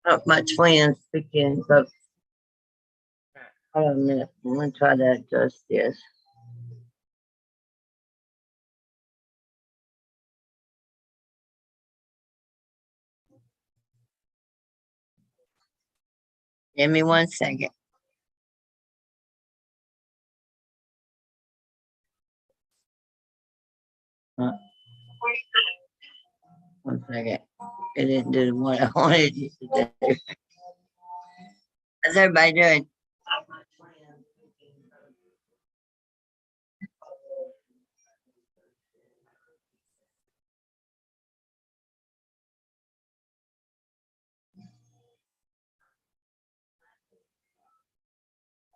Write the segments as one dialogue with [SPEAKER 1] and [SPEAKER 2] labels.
[SPEAKER 1] Up my twins speaking, but hold on a minute. I'm gonna try to adjust this. Give me 1 second. Uh, 1 second. It didn't do what I wanted it to do. How's everybody doing?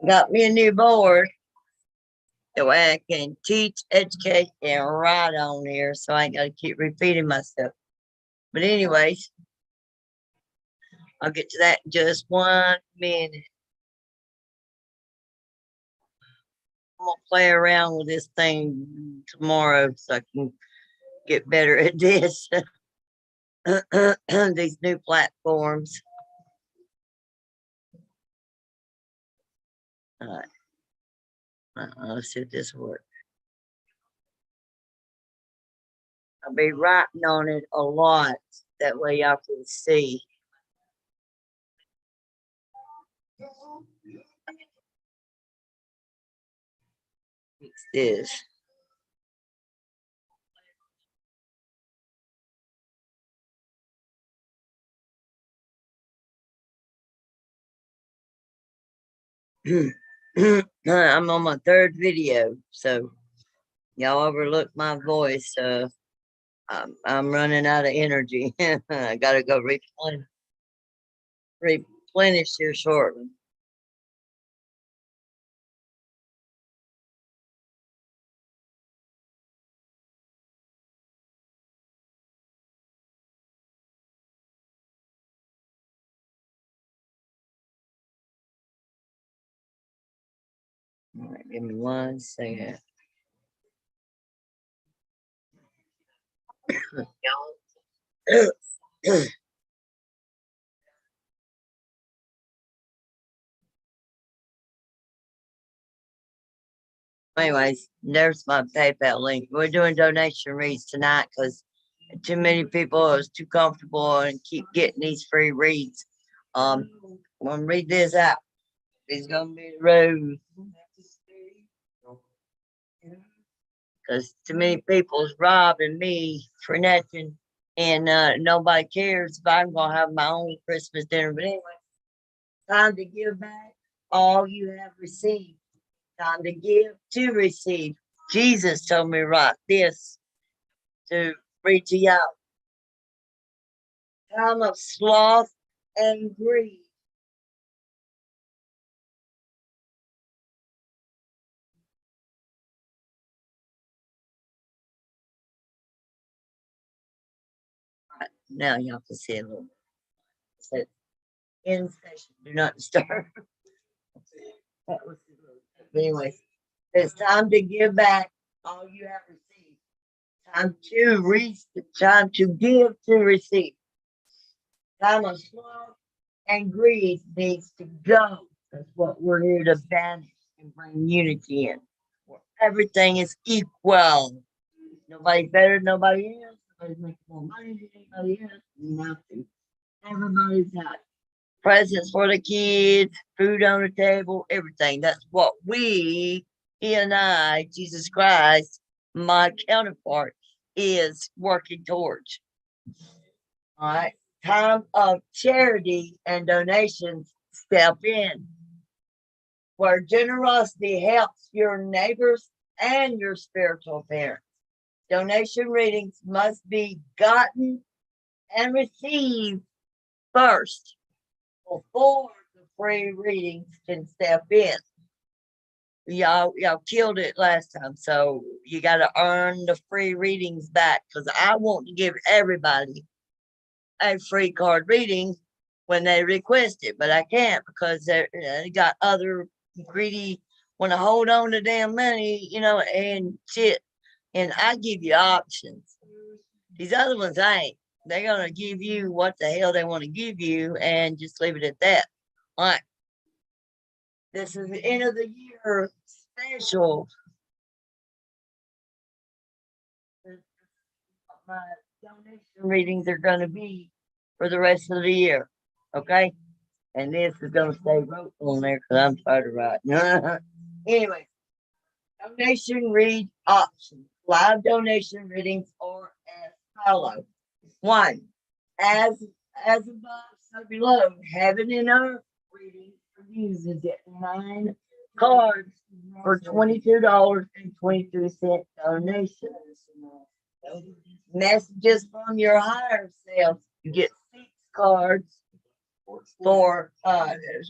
[SPEAKER 1] Got me a new board. That way I can teach, educate, and write on here, so I ain't got to keep repeating myself. But anyways, I'll get to that in just 1 minute. I'm gonna play around with this thing tomorrow so I can get better at this. These new platforms. All right. Let's see if this works. I'll be writing on it a lot. That way y'all can see. Fix this. I'm on my third video, so y'all overlook my voice. I'm running out of energy. I gotta go replenish here shortly. All right, give me 1 second. Anyways, there's my PayPal link. We're doing donation reads tonight because too many people are too comfortable and keep getting these free reads. I'm gonna read this out. It's gonna be the road because too many people's robbing me for nothing, and nobody cares if I'm gonna have my own Christmas dinner. But anyway, time to give back all you have received. Time to give to receive. Jesus told me to write this to read to y'all. Time of sloth and greed. Right, now y'all can see a little. It says, in session, do not disturb. That was but anyway, it's time to give back all you have received. Time to reach, time to give to receive. Time of sloth and greed needs to go. That's what we're here to banish and bring unity in. Where everything is equal. Nobody's better than nobody else. Nobody's making more money than anybody else. Nothing. Everybody's got presents for the kids, food on the table, everything. That's what he and I, Jesus Christ, my counterpart, is working towards. All right. Time of charity and donations step in, where generosity helps your neighbors and your spiritual parents. Donation readings must be gotten and received first before the free readings can step in. Y'all killed it last time, so you got to earn the free readings back because I want to give everybody a free card reading when they request it, but I can't because they got other greedy want to hold on to damn money, and shit. And I give you options. These other ones ain't. They're gonna give you what the hell they want to give you and just leave it at that. All right. This is the end of the year special. My donation readings are gonna be for the rest of the year. Okay? And this is gonna stay wrote on there because I'm tired of writing. Anyway, donation read options. Live donation readings are as follows. One, as above, so below. Heaven and earth reading uses it 9 cards for $22.22 donation. Messages from your higher self. You get 6 cards for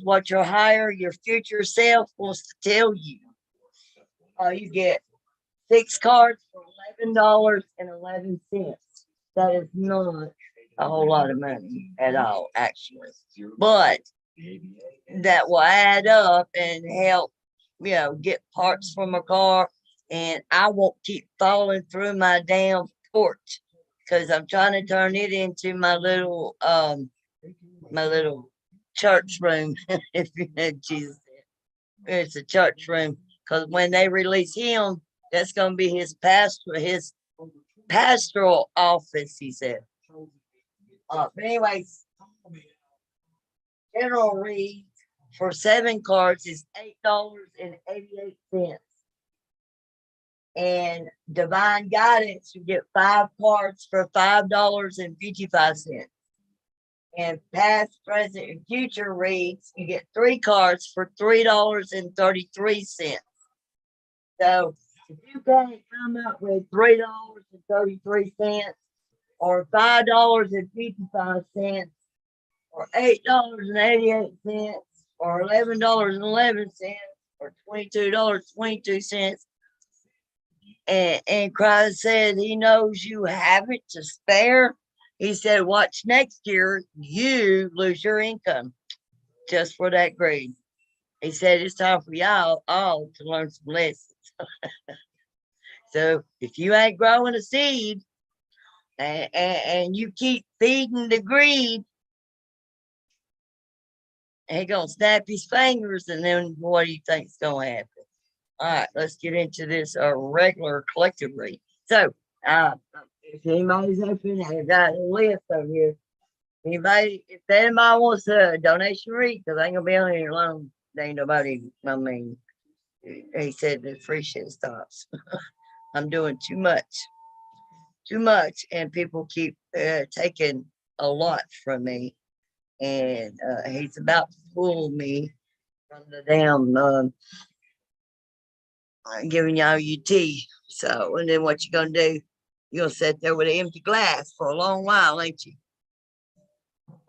[SPEAKER 1] what your future self wants to tell you. You get 6 cards for $11.11. That is not a whole lot of money at all, actually. But that will add up and help, get parts from a car. And I won't keep falling through my damn porch because I'm trying to turn it into my little church room. If you know Jesus, it's a church room. Because when they release him, that's going to be his pastoral office, he said. But anyways, general read for 7 cards is $8.88. And divine guidance, you get 5 cards for $5.55. And past, present, and future reads, you get 3 cards for $3.33. So if you can't come up with $3.33 or $5.55 or $8.88 or $11.11 or $22.22, and Christ said he knows you have it to spare. He said, watch next year, you lose your income just for that greed. He said, it's time for y'all all to learn some lessons. So if you ain't growing a seed and you keep feeding the greed, he gonna snap his fingers, and then what do you think's gonna happen? All right, let's get into this regular collective read. So, if anybody's open, I've got a list over here. If anybody wants a donation read, because I ain't gonna be on here long. There ain't nobody. I mean, he said the free shit stops. I'm doing too much, and people keep taking a lot from me, and he's about to pull me from the damn giving y'all your tea. So, and then what you gonna do? You're gonna sit there with an empty glass for a long while, ain't you?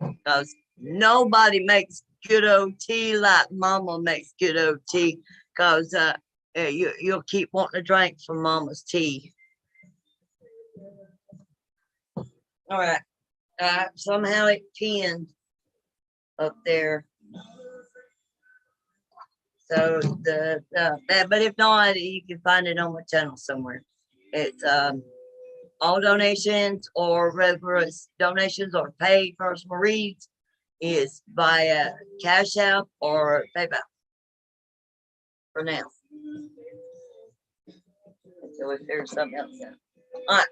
[SPEAKER 1] Because nobody makes good old tea like Mama makes good old tea. Because you'll keep wanting to drink from Mama's tea. All right. Somehow it pinned up there. So but if not, you can find it on my channel somewhere. It's all donations or regular donations or paid personal reads is via Cash App or PayPal for now. Until we figure something else out. All right.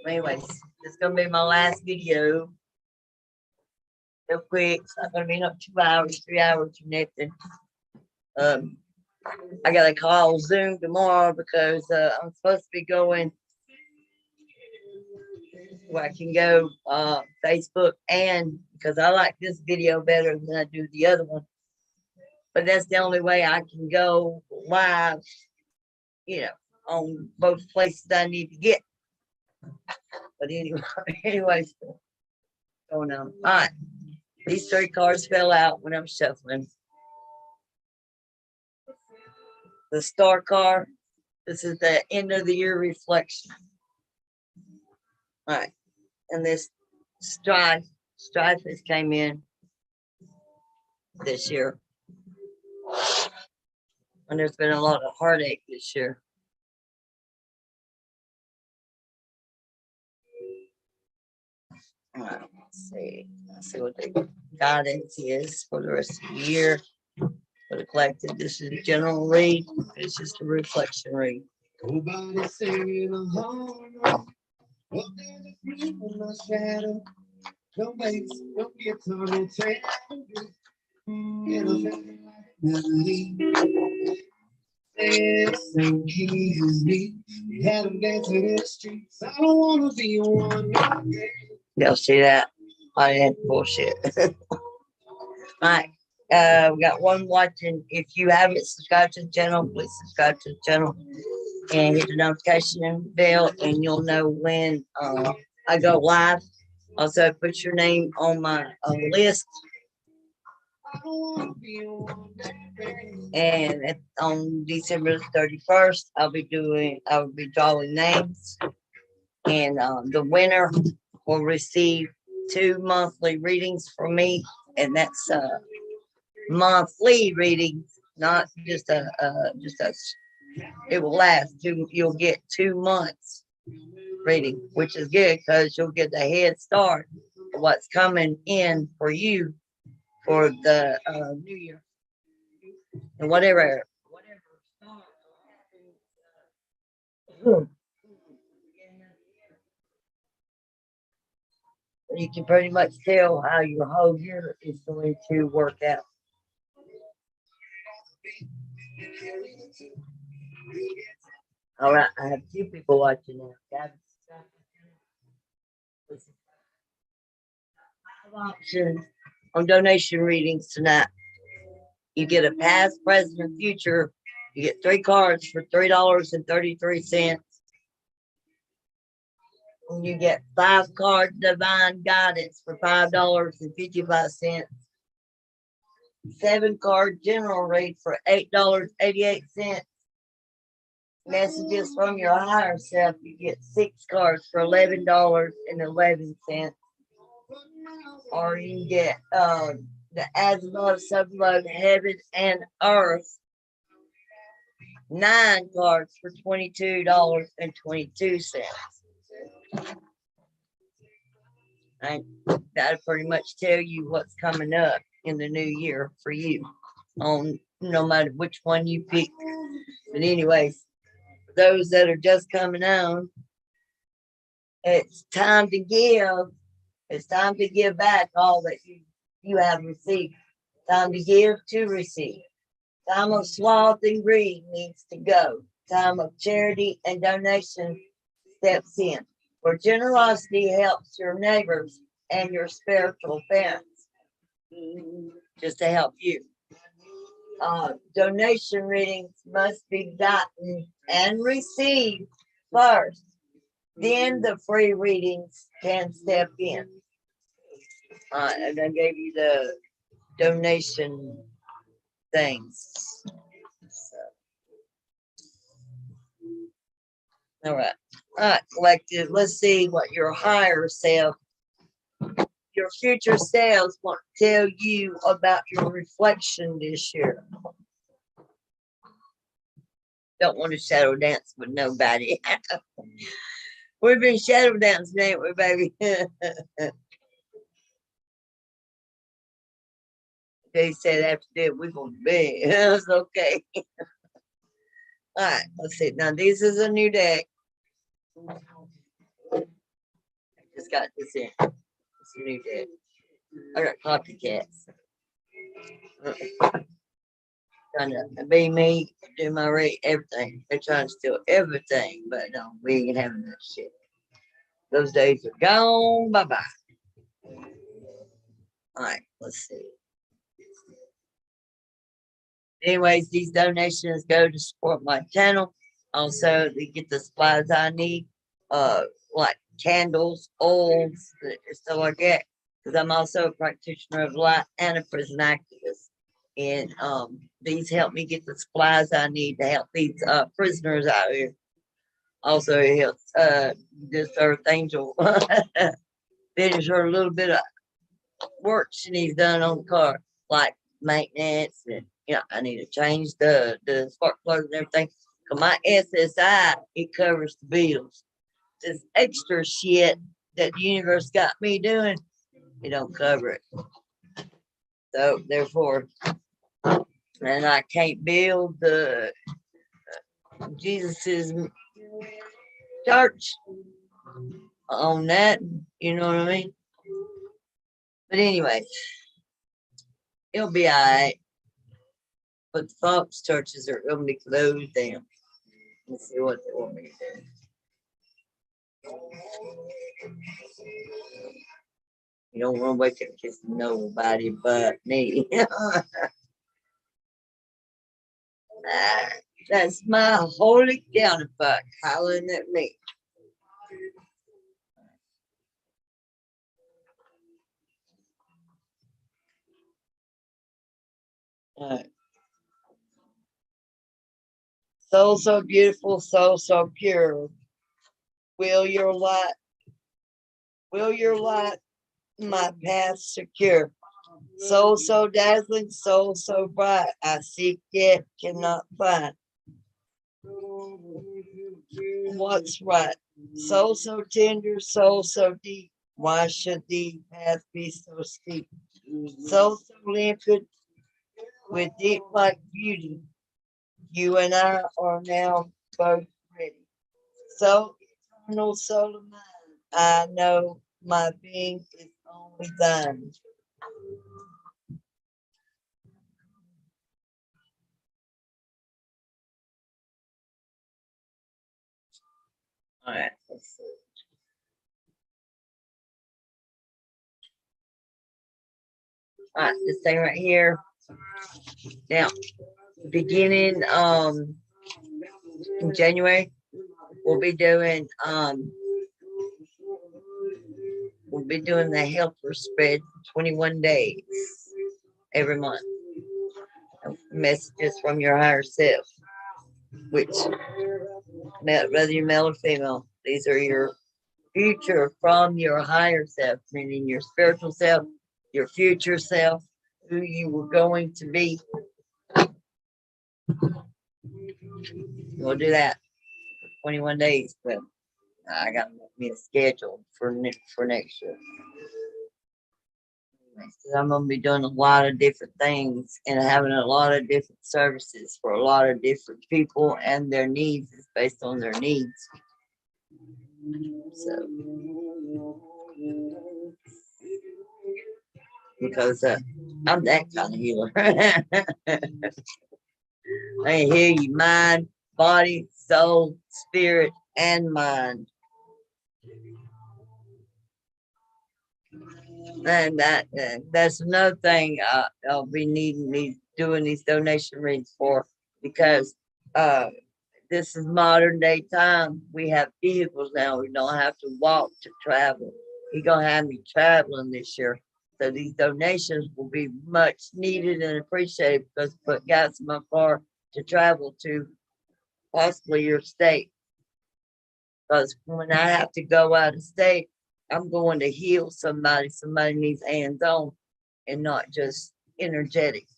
[SPEAKER 1] Anyways, this is gonna be my last video. Real quick. It's not gonna be up 2 hours, 3 hours or nothing. I gotta call Zoom tomorrow because I'm supposed to be going where I can go Facebook, and because I like this video better than I do the other one. But that's the only way I can go live, on both places I need to get. But anyways, going on. All right. These 3 cards fell out when I'm shuffling. The star card. This is the end of the year reflection. All right. And this strife has came in this year. And there's been a lot of heartache this year. Let's see. Let's see what the guidance is for the rest of the year. For the collective, this is a general read. It's just a reflection read. Nobody singing along. Well, there's a free from my shadow. No bass, no guitar, no tango. Melody. Same key as me. We had them dancing in the streets. I don't wanna be one. Y'all see that? I had bullshit. Alright. We got one watching. If you haven't subscribed to the channel, please subscribe to the channel and hit the notification bell, and you'll know when I go live. Also, put your name on my list. And on December 31st, I'll be drawing names, and the winner will receive 2 monthly readings from me, and that's monthly readings, not just a it will last you'll get 2 months reading, which is good because you'll get a head start of what's coming in for you for the new year. And whatever you can pretty much tell how your whole year is going to work out. All right, I have 2 people watching now. 5 options on donation readings tonight. You get a past, present, and future. You get 3 cards for $3.33. And you get 5 card divine guidance for $5.55. 7 card general read for $8.88. Messages from your higher self, you get 6 cards for $11.11. Or you get the Azimuth, Subload, Heaven and Earth, 9 cards for $22.22. And that'll pretty much tell you what's coming up in the new year for you, on no matter which one you pick. But anyways, for those that are just coming on, it's time to give. It's time to give back all that you have received. Time to give to receive. Time of sloth and greed needs to go. Time of charity and donation steps in. For generosity helps your neighbors and your spiritual parents, just to help you. Donation readings must be gotten and received first. Then the free readings can step in. And I gave you the donation things. So. All right. All right, collective. Let's see what your higher self, your future selves want to tell you about your reflection this year. Don't want to shadow dance with nobody. We've been shadow dancing, ain't we, baby? They said after that we're gonna be. It's okay. All right, let's see. Now this is a new deck. I just got this in. It's a new deck. I got copycats. Trying to be me, do my rate, everything. They're trying to steal everything, but no, we ain't having that shit. Those days are gone. Bye bye. All right, let's see. Anyways, these donations go to support my channel. Also, they get the supplies I need, like candles, oils, stuff like that. Because I'm also a practitioner of light and a prison activist. And these help me get the supplies I need to help these prisoners out here. Also, it helps this Earth Angel finish her a little bit of work she needs done on the car, like maintenance and I need to change the spark plug and everything. 'Cause my SSI, it covers the bills. This extra shit that the universe got me doing, it don't cover it. So therefore, and I can't build the Jesus's church on that. You know what I mean? But anyway, it'll be all right. But the Fox churches are going to be closed down. Let's see what they want me to do. You don't want to wake up and kiss nobody but me. That's my holy counterpart hollering at me. Soul so beautiful, soul so pure. Will your light, will your light my path secure? Soul so dazzling, soul so bright, I seek yet cannot find. What's right? Soul so tender, soul so deep. Why should the path be so steep? Soul so limpid with deep like beauty. You and I are now both ready. So eternal soul of mine, I know my being is only thine. All right, let's see. All right, this thing right here. Now, beginning in January, we'll be doing the helper spread 21 days every month. Messages from your higher self, which whether you're male or female, these are your future from your higher self, meaning your spiritual self, your future self, who you were going to be. We'll do that for 21 days, but I got me a schedule for next year. I'm gonna be doing a lot of different things and having a lot of different services for a lot of different people, and their needs is based on their needs. So, because I'm that kind of healer. I heal you mind, body, soul, spirit, and mind. And that's another thing I'll be needing doing these donation reads for, because this is modern day time. We have vehicles now. We don't have to walk to travel. You're gonna have me traveling this year. So these donations will be much needed and appreciated, because put gas in my car to travel to possibly your state. Because when I have to go out of state, I'm going to heal somebody. Somebody needs hands on and not just energetic.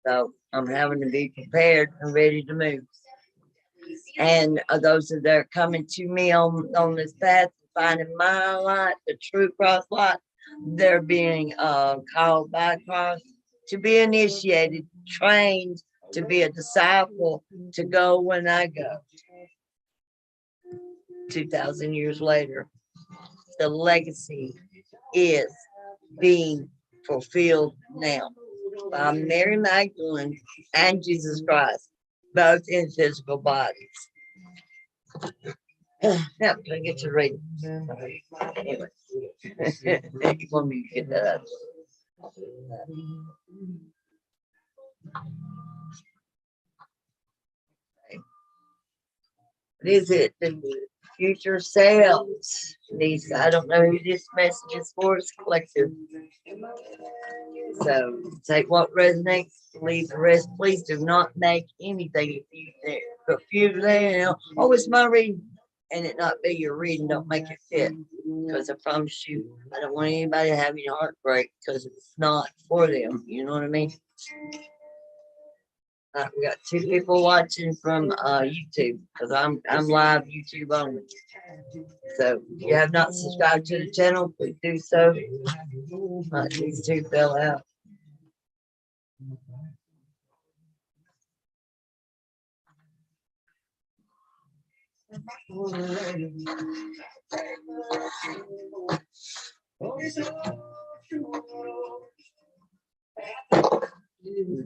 [SPEAKER 1] So I'm having to be prepared and ready to move. And those that are coming to me on this path, finding my light, the true cross light, they're being called by Christ to be initiated, trained to be a disciple, to go when I go. 2,000 years later, the legacy is being fulfilled now by Mary Magdalene and Jesus Christ, both in physical bodies. Now, can I get you ready? Anyway, you want me to get that out? Visit the future selves. These, I don't know who this message is for, it's collective. So take what resonates, leave the rest. Please do not make anything confused. Oh, it's my reading. and it not be your reading, don't make it fit. Because I promise you, I don't want anybody to have any heartbreak because it's not for them. You know what I mean? We got 2 people watching from YouTube because I'm live YouTube only. So if you have not subscribed to the channel, please do so. These 2 fell out.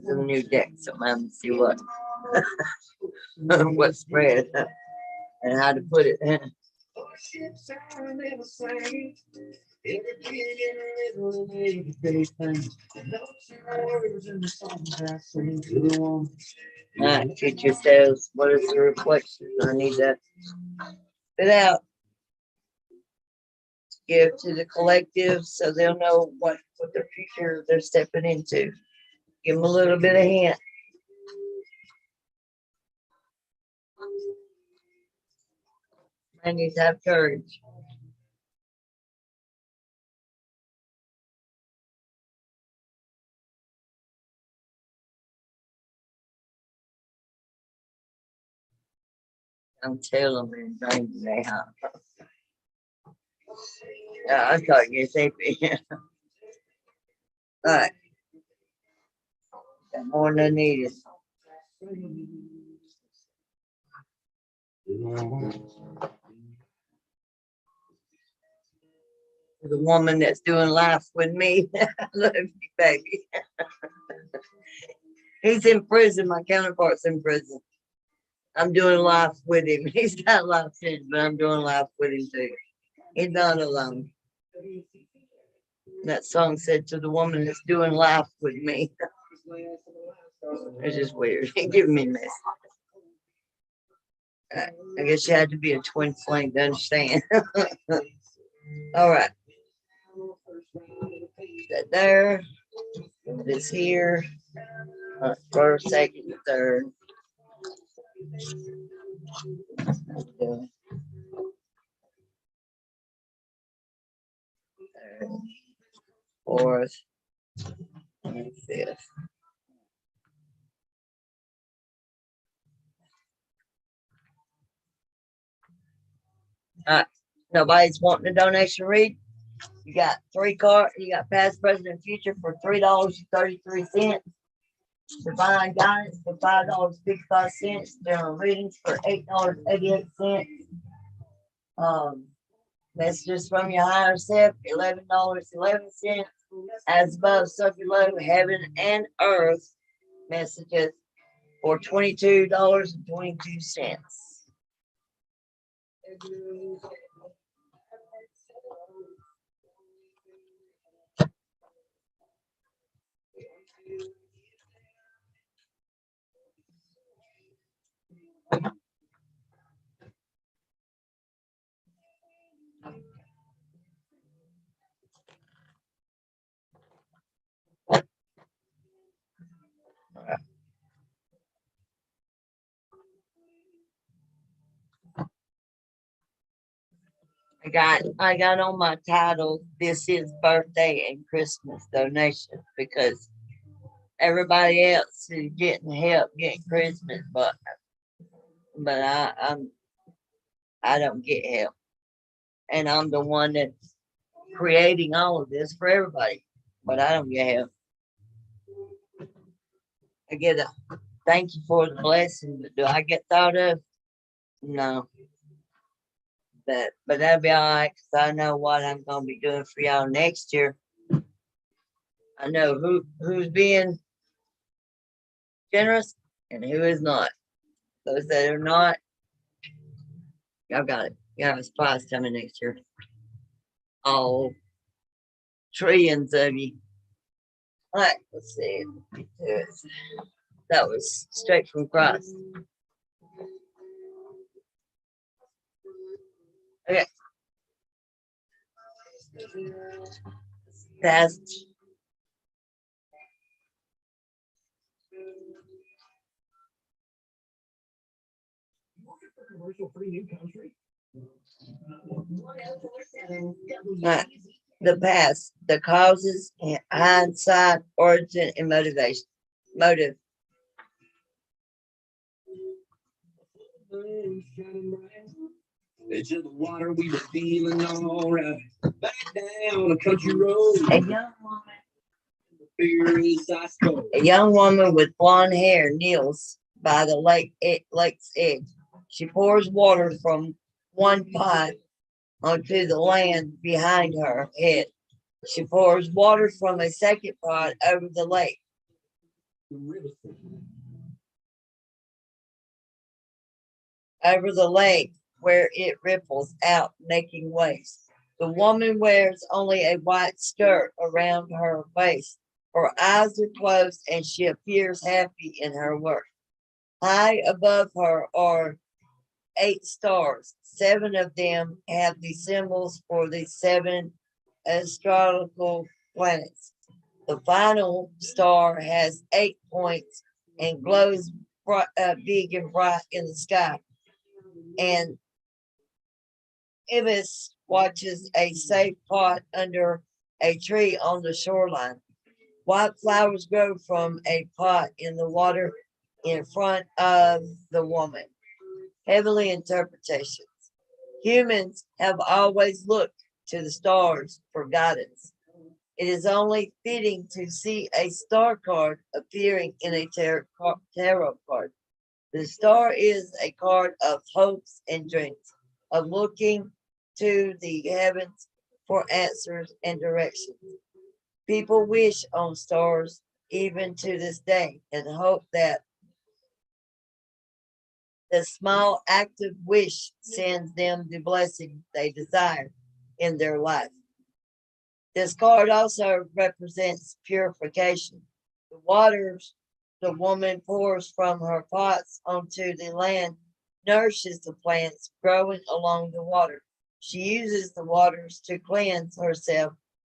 [SPEAKER 1] Some new decks. I'm gonna see what what spread and how to put it. Alright, teacher says, what is the reflection? I need to spit out. Give to the collective so they'll know what their future they're stepping into. Give them a little bit of hint. I need to have courage. I'm telling them things they have. Yeah, I thought you said all right. Got more than needed. The woman that's doing life with me. I love you, baby. He's in prison. My counterpart's in prison. I'm doing life with him. He's got life sentence, but I'm doing life with him too. He's not alone. That song said to the woman that's doing life with me. It's just weird. It giving me mess. I guess you had to be a twin flame to understand. All right. That there. This here. First, second, third. Third, fourth, and fifth. Nobody's wanting a donation read. You got 3 cards. You got past, present, and future for $3.33. Divine guidance for $5.55. General readings for $8.88. Messages from your higher self, $11.11. As above, so below, heaven and earth. Messages for $22.22. I got on my title, this is birthday and Christmas donations, because everybody else is getting help getting Christmas, but I don't get help. And I'm the one that's creating all of this for everybody, but I don't get help. I get a thank you for the blessing, but do I get thought of? No. But that'll be all right, because I know what I'm gonna be doing for y'all next year. I know who's being generous and who is not. Those that are not, y'all got it. You have a surprise coming next year. All trillions of you. All right, let's see. That was straight from Christ. Okay. Past.
[SPEAKER 2] Commercial free new country.
[SPEAKER 1] Right. The past, the causes, and hindsight, origin, and motivation. Motive.
[SPEAKER 2] Edge of the water, we were feeling alright. Back down a country road,
[SPEAKER 1] A young woman.
[SPEAKER 2] fear is ice cold.
[SPEAKER 1] A young woman with blonde hair kneels by the lake's edge. She pours water from one pot onto the land behind her head. She pours water from a second pot over the lake. Over the lake where it ripples out, making waves. The woman wears only a white skirt around her waist. Her eyes are closed and she appears happy in her work. High above her are 8 stars. 7 of them have the symbols for the 7 astrological planets. The final star has 8 points and glows big and bright in the sky. And Ibis watches a safe pot under a tree on the shoreline. White flowers grow from a pot in the water in front of the woman. Heavenly interpretations. Humans have always looked to the stars for guidance. It is only fitting to see a star card appearing in a tarot card. The star is a card of hopes and dreams, of looking to the heavens for answers and directions. People wish on stars even to this day and hope that the small active wish sends them the blessing they desire in their life. This card also represents purification. The waters the woman pours from her pots onto the land nourishes the plants growing along the water. She uses the waters to cleanse herself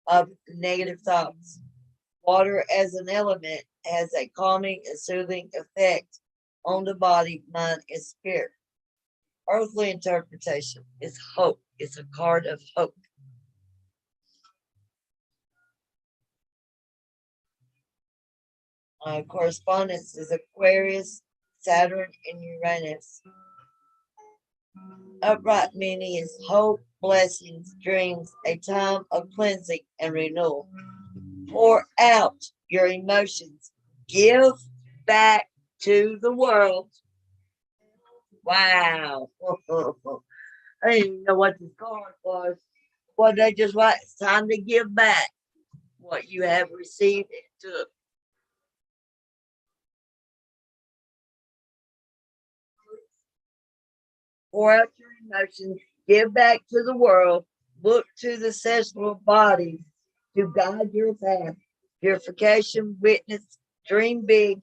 [SPEAKER 1] of negative thoughts. Water as an element has a calming and soothing effect on the body, mind, and spirit. Earthly interpretation is hope. It's a card of hope. Correspondence is Aquarius, Saturn, and Uranus. Upright meaning is hope, blessings, dreams, a time of cleansing and renewal. Pour out your emotions. Give back to the world. Wow. I didn't even know what this card was. What they just write, it's time to give back what you have received and took. Pour out your emotions, give back to the world, look to the ancestral bodies to guide your path. Purification, witness, dream big.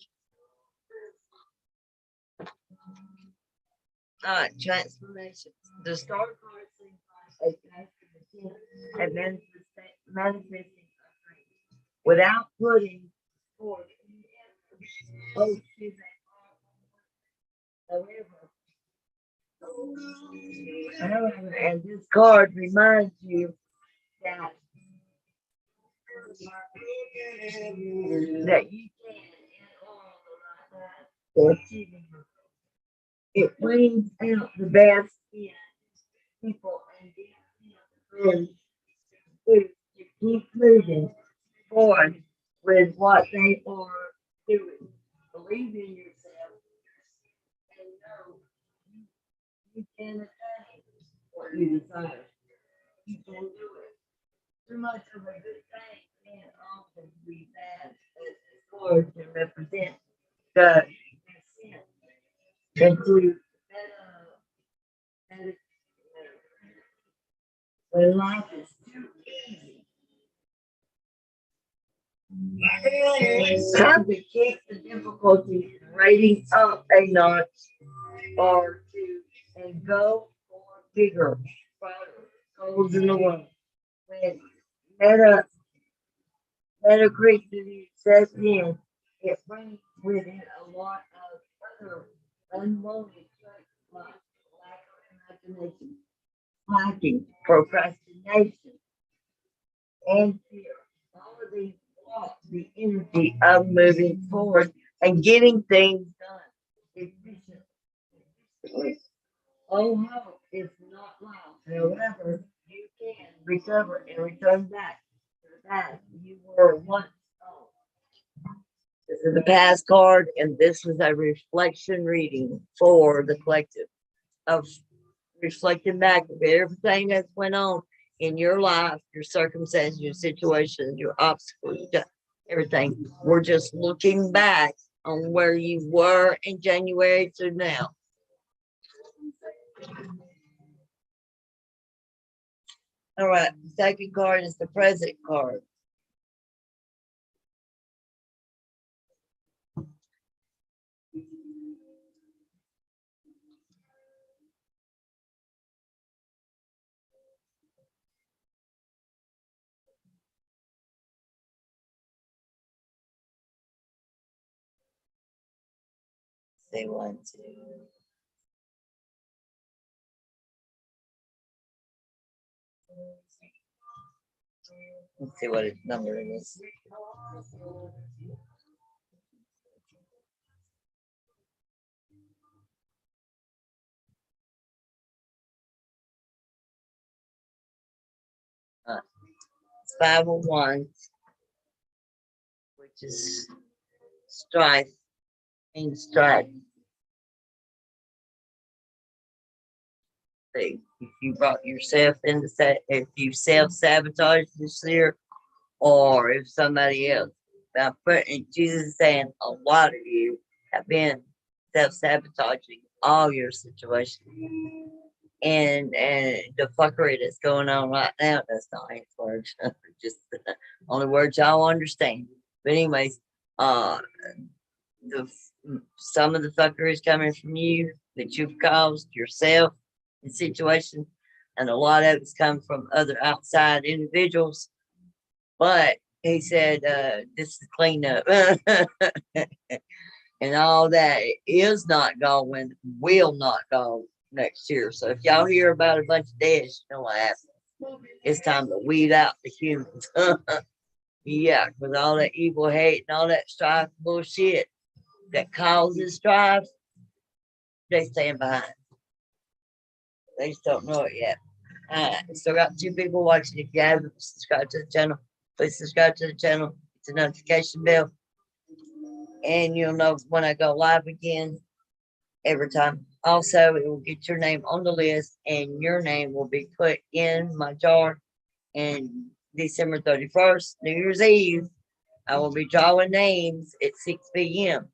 [SPEAKER 1] Transformation. The star card seems like a manifesting a dream without putting forth any effort. Oh, excuse me. However, and this card reminds you that you can in all achieving it brings out the best in people and gives them to keep moving forward with what they are doing. Believe in yourself and know you can attain what you desire. You can do it. Too much of a good thing can often be bad as the Lord can represent the sin. And to better, when life is too easy, time to kick the difficulty rating up a notch or two and go for bigger, brighter goals in the world. When meta Metacritic sets in, it brings with it a lot of other unwanted traits like lack of imagination, slacking, procrastination, and fear. All of these block the energy of moving forward and getting things done efficiently. Oh, hope is not lost. However, you can recover and return back to the path you were once on. This is the past card, and this is a reflection reading for the collective of reflecting back of everything that's went on in your life, your circumstances, your situation, your obstacles, everything. We're just looking back on where you were in January to now. All right, the second card is the present card. Say 1, 2. Let's see what number it is. 5 of Wands, which is strife, means strife. If you brought yourself into if you self-sabotage this year, or if somebody else, Jesus is saying a lot of you have been self-sabotaging all your situations. And the fuckery that's going on right now, that's not his words, just the only words y'all understand. But anyways, the some of the fuckery is coming from you that you've caused yourself in situations, and a lot of it's come from other outside individuals. But he said, this is cleanup. And all that is not going, will not go next year. So if y'all hear about a bunch of deaths, you know what happened. It's time to weed out the humans. Yeah, because all that evil hate and all that strife bullshit that causes strife, they stand behind. They just don't know it yet. Still got 2 people watching. If you haven't subscribed to the channel, please subscribe to the channel. Hit the notification bell, and you'll know when I go live again every time. Also, it will get your name on the list, and your name will be put in my jar. And December 31st, New Year's Eve, I will be drawing names at 6 p.m.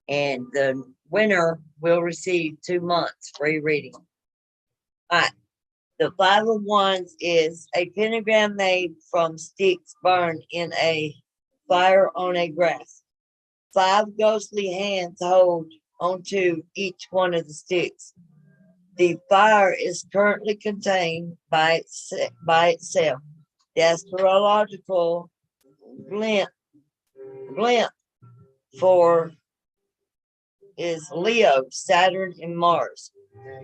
[SPEAKER 1] And the winner will receive 2 months free reading. All right. The 5 of Wands is a pentagram made from sticks burned in a fire on a grass. 5 ghostly hands hold onto each one of the sticks. The fire is currently contained by itself. The astrological glint for is Leo, Saturn, and Mars.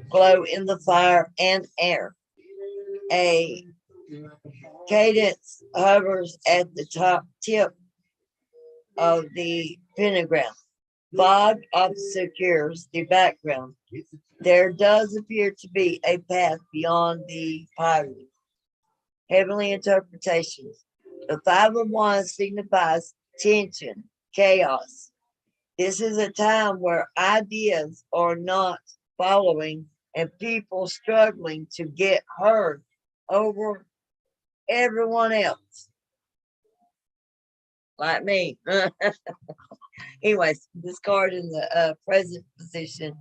[SPEAKER 1] Glow in the fire and air. A cadence hovers at the top tip of the pentagram. Fog obscures the background. There does appear to be a path beyond the pyramid. Heavenly interpretations. The 5 of Wands signifies tension, chaos. This is a time where ideas are not following and people struggling to get heard over everyone else. Like me. Anyways, this card in the present position,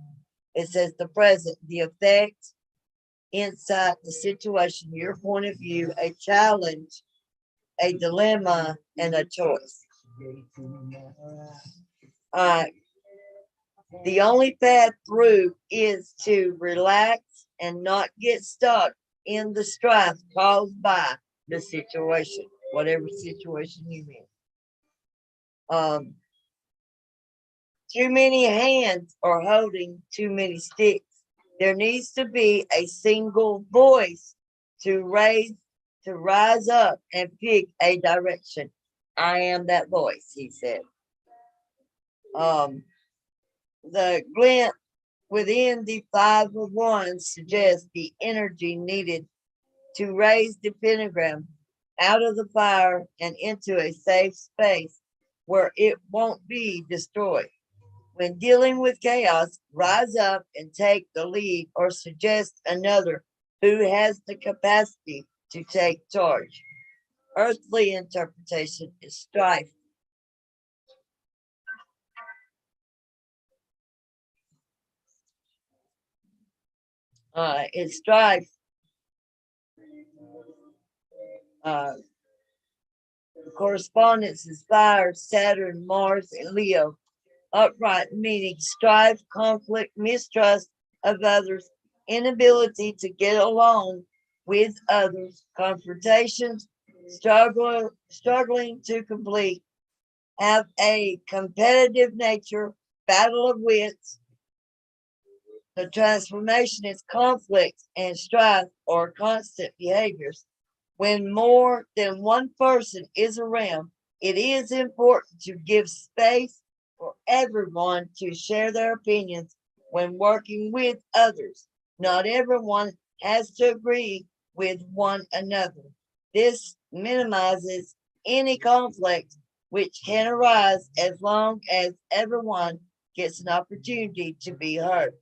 [SPEAKER 1] it says the present, the effect, insight, the situation, your point of view, a challenge, a dilemma, and a choice. The only path through is to relax and not get stuck in the strife caused by the situation, whatever situation you're in. Too many hands are holding too many sticks. There needs to be a single voice to rise up and pick a direction. I am that voice, he said. The glint within the 5 of Wands suggests the energy needed to raise the pentagram out of the fire and into a safe space where it won't be destroyed. When dealing with chaos, rise up and take the lead or suggest another who has the capacity to take charge. Earthly interpretation is strife. It's strife. Correspondence is fire, Saturn, Mars, and Leo. Upright meaning strife, conflict, mistrust of others, inability to get along with others, confrontations, struggling to complete, have a competitive nature, battle of wits. The transformation is conflict and strife or constant behaviors. When more than one person is around, it is important to give space for everyone to share their opinions when working with others. Not everyone has to agree with one another. This minimizes any conflict which can arise as long as everyone gets an opportunity to be heard.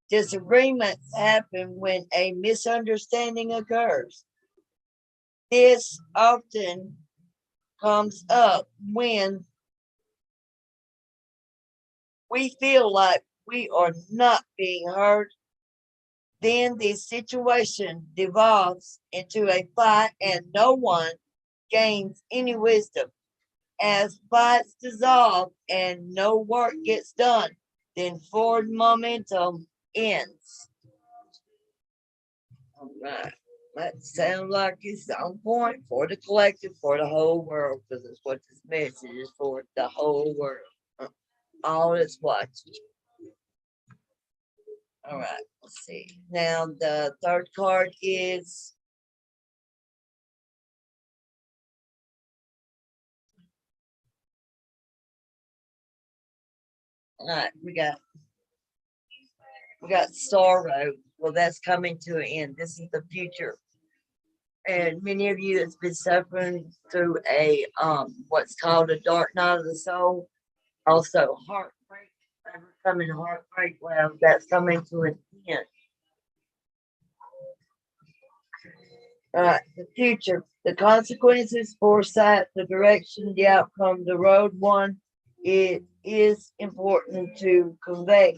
[SPEAKER 1] Disagreements happen when a misunderstanding occurs. This often comes up when we feel like we are not being heard. Then the situation devolves into a fight and no one gains any wisdom. As fights dissolve and no work gets done, then forward momentum ends. All right. That sounds like it's on point for the collective, for the whole world, because it's what this message is for the whole world. All that's watching. All right, let's see. Now the third card is all right, we got sorrow. Well, that's coming to an end. This is the future. And many of you has been suffering through a what's called a dark night of the soul. Also heartbreak, overcoming heartbreak. Well, that's coming to an end. The future, the consequences, foresight, the direction, the outcome, the road one, it is important to convey.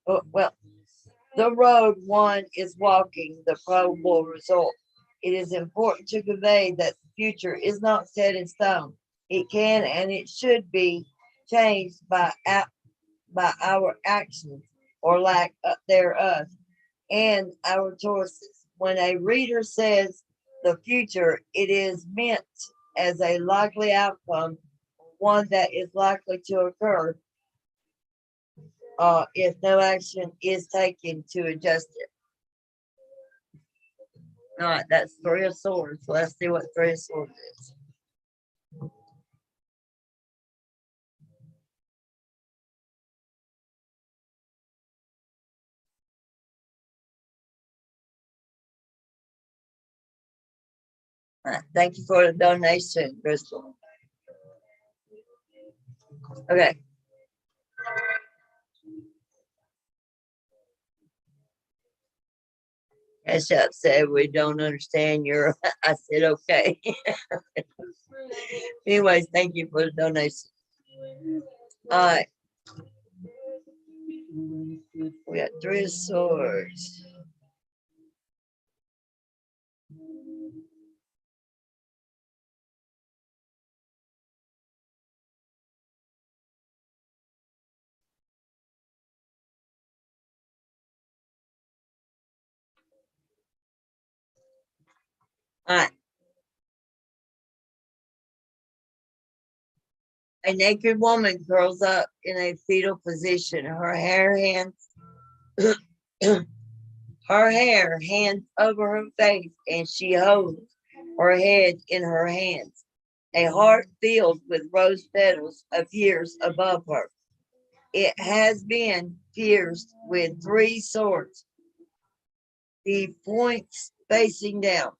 [SPEAKER 1] Well, the road one is walking, the probable result. It is important to convey that the future is not set in stone. It can and it should be changed by our actions or lack thereof and our choices. When a reader says the future, it is meant as a likely outcome, one that is likely to occur if no action is taken to adjust it. All right, that's Three of Swords. Let's see what Three of Swords is. All right, thank you for the donation, Crystal. Okay. Bishop said we don't understand your. I said okay. Anyways, thank you for the donation. All right. We got Three of Swords. All right. A naked woman curls up in a fetal position. Her hair, hands, her hair, hands over her face, and she holds her head in her hands. A heart filled with rose petals appears above her. It has been pierced with 3 swords, the points facing down.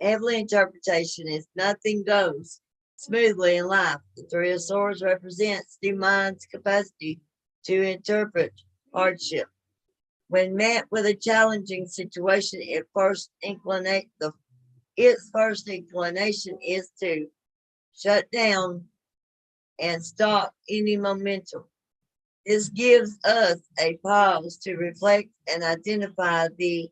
[SPEAKER 1] Heavenly interpretation is nothing goes smoothly in life. The 3 of Swords represents the mind's capacity to interpret hardship. When met with a challenging situation, its first inclination is to shut down and stop any momentum. This gives us a pause to reflect and identify the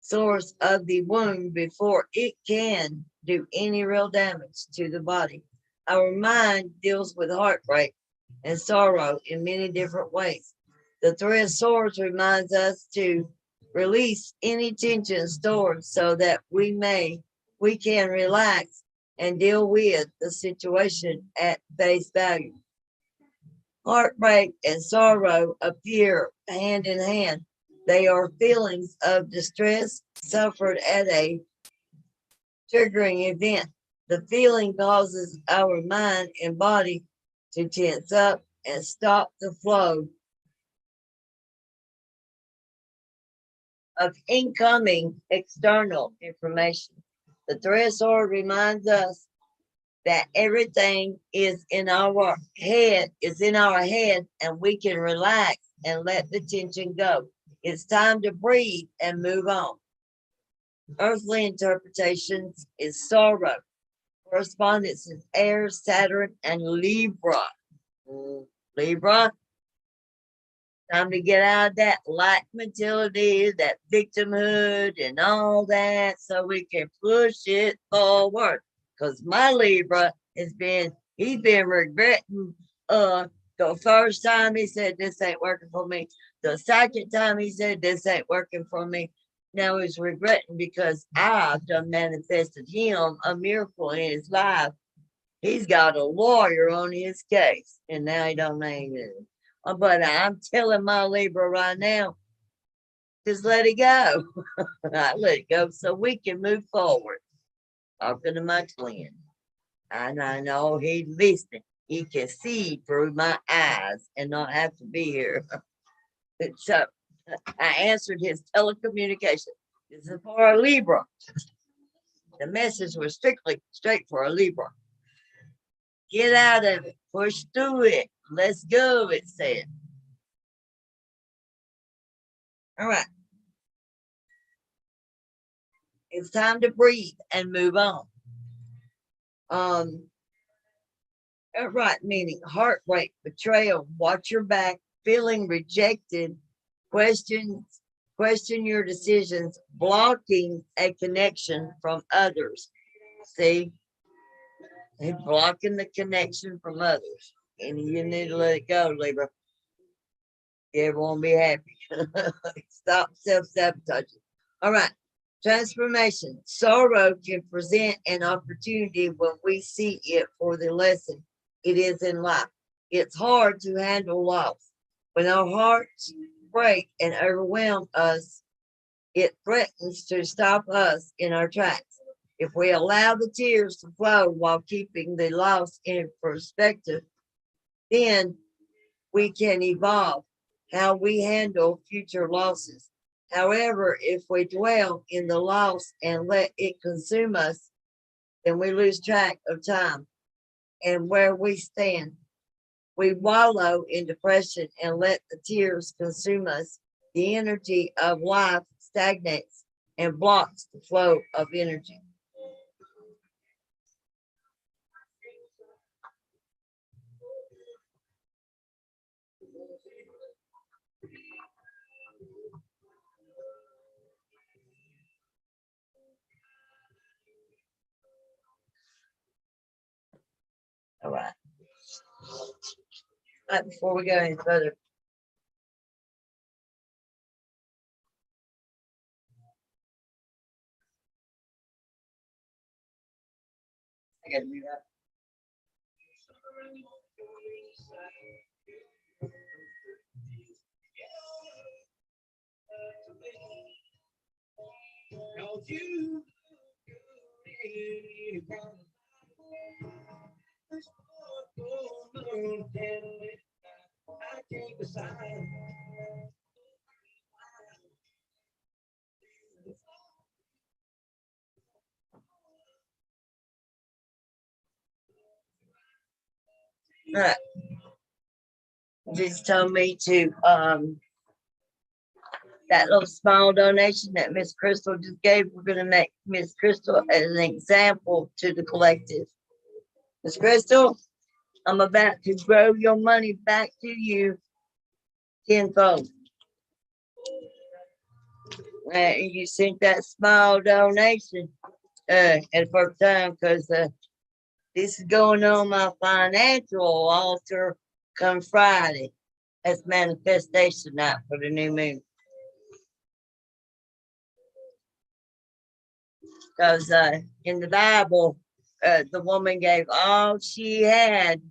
[SPEAKER 1] source of the wound before it can do any real damage to the body. Our mind deals with heartbreak and sorrow in many different ways. The 3 of Swords reminds us to release any tension stored so that we can relax and deal with the situation at face value. Heartbreak and sorrow appear hand in hand. They are feelings of distress suffered at a triggering event. The feeling causes our mind and body to tense up and stop the flow of incoming external information. The 3 of Swords reminds us that everything is in our head, and we can relax and let the tension go. It's time to breathe and move on. Earthly interpretations is sorrow. Correspondence is Aries, Saturn, and Libra. Libra, time to get out of that lack mentality, that victimhood, and all that, so we can push it forward. Because my Libra he's been regretting the first time he said this ain't working for me. The second time he said this ain't working for me. Now he's regretting because I've done manifested him a miracle in his life. He's got a lawyer on his case, and now he don't name it. But I'm telling my Libra right now, just let it go. I let it go so we can move forward. Talking to my twin. And I know he's listening. He can see through my eyes and not have to be here. So I answered his telecommunication. This is for a Libra. The message was strictly straight for a Libra. Get out of it. Push through it. Let's go, it said. All right. It's time to breathe and move on. Right, meaning heartbreak, betrayal, watch your back, feeling rejected, question your decisions, blocking a connection from others. See, they're blocking the connection from others, and you need to let it go, Libra. Everyone be happy. Stop self-sabotaging. All right. Transformation. Sorrow can present an opportunity when we see it for the lesson it is in life. It's hard to handle loss. When our hearts break and overwhelm us, it threatens to stop us in our tracks. If we allow the tears to flow while keeping the loss in perspective, then we can evolve how we handle future losses. However, if we dwell in the loss and let it consume us, then we lose track of time and where we stand. We wallow in depression and let the tears consume us. The energy of life stagnates and blocks the flow of energy. All right. Before we go any further, I gotta do that.
[SPEAKER 2] Don't you? I can't decide.
[SPEAKER 1] Alright. Just told me to, that little small donation that Miss Crystal just gave, we're gonna make Miss Crystal as an example to the collective. Miss Crystal, I'm about to grow your money back to you tenfold. And you sent that small donation at the first time, because this is going on my financial altar come Friday. That's manifestation night for the new moon. Because in the Bible, the woman gave all she had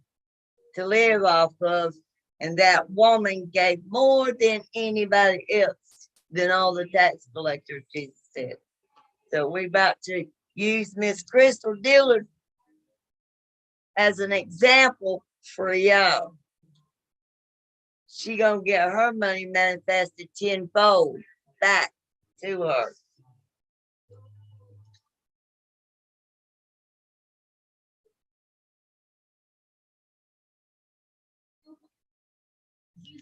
[SPEAKER 1] to live off of, and that woman gave more than anybody else, than all the tax collectors, Jesus said. So we're about to use Miss Crystal Dillard as an example for y'all. She gonna get her money manifested tenfold back to her.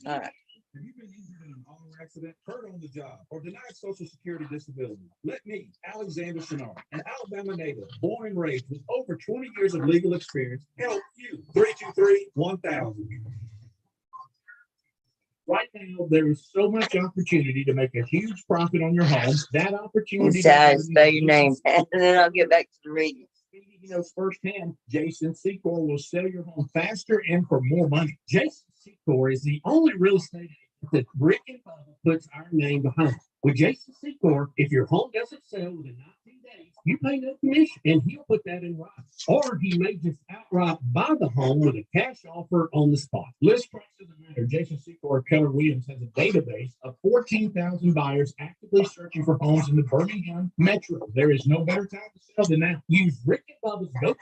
[SPEAKER 1] All right.
[SPEAKER 3] Have you been injured in an auto accident, hurt on the job, or denied Social Security disability? Let me, Alexander Sennard, an Alabama native, born and raised with over 20 years of legal experience, help you. 323-1000. Right now, there is so much opportunity to make a huge profit on your home. That opportunity.
[SPEAKER 1] Inside, spell your name, and then I'll get back to the reading.
[SPEAKER 3] He knows firsthand. Jason Secor will sell your home faster and for more money. Jason Secor is the only real estate agent that Rick and Bubba puts our name behind. With Jason Secor, if your home doesn't sell within 19 days, you pay no commission, and he'll put that in writing. Or he may just outright buy the home with a cash offer on the spot. List price doesn't matter. Jason Secor of Keller Williams has a database of 14,000 buyers actively searching for homes in the Birmingham metro. There is no better time to sell than now. Use Rick and Bubba's go-to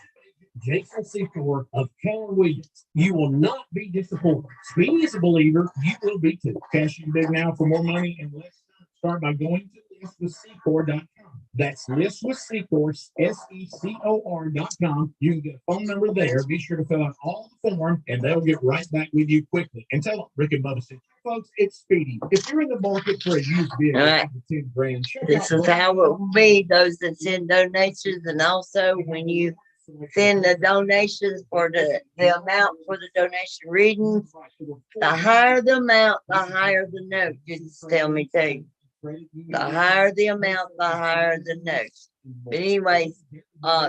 [SPEAKER 3] Jason Secor of Keller Williams. You will not be disappointed. Speedy is a believer. You will be too. Cash in big now for more money and less time. Start by going to listwithsecor.com. That's listwithsecor, SECOR.com. You can get a phone number there. Be sure to fill out all the form, and they'll get right back with you quickly. And tell them Rick and Bubba said, folks, it's Speedy. If you're in the market for a used vehicle,
[SPEAKER 1] All right.
[SPEAKER 3] 10 grand,
[SPEAKER 1] This is how it will be. Those that send donations, and also when you send the donations for the amount for the donation reading, the higher the amount, the higher the note. Just tell me too. The higher the amount, the higher the note. But anyways,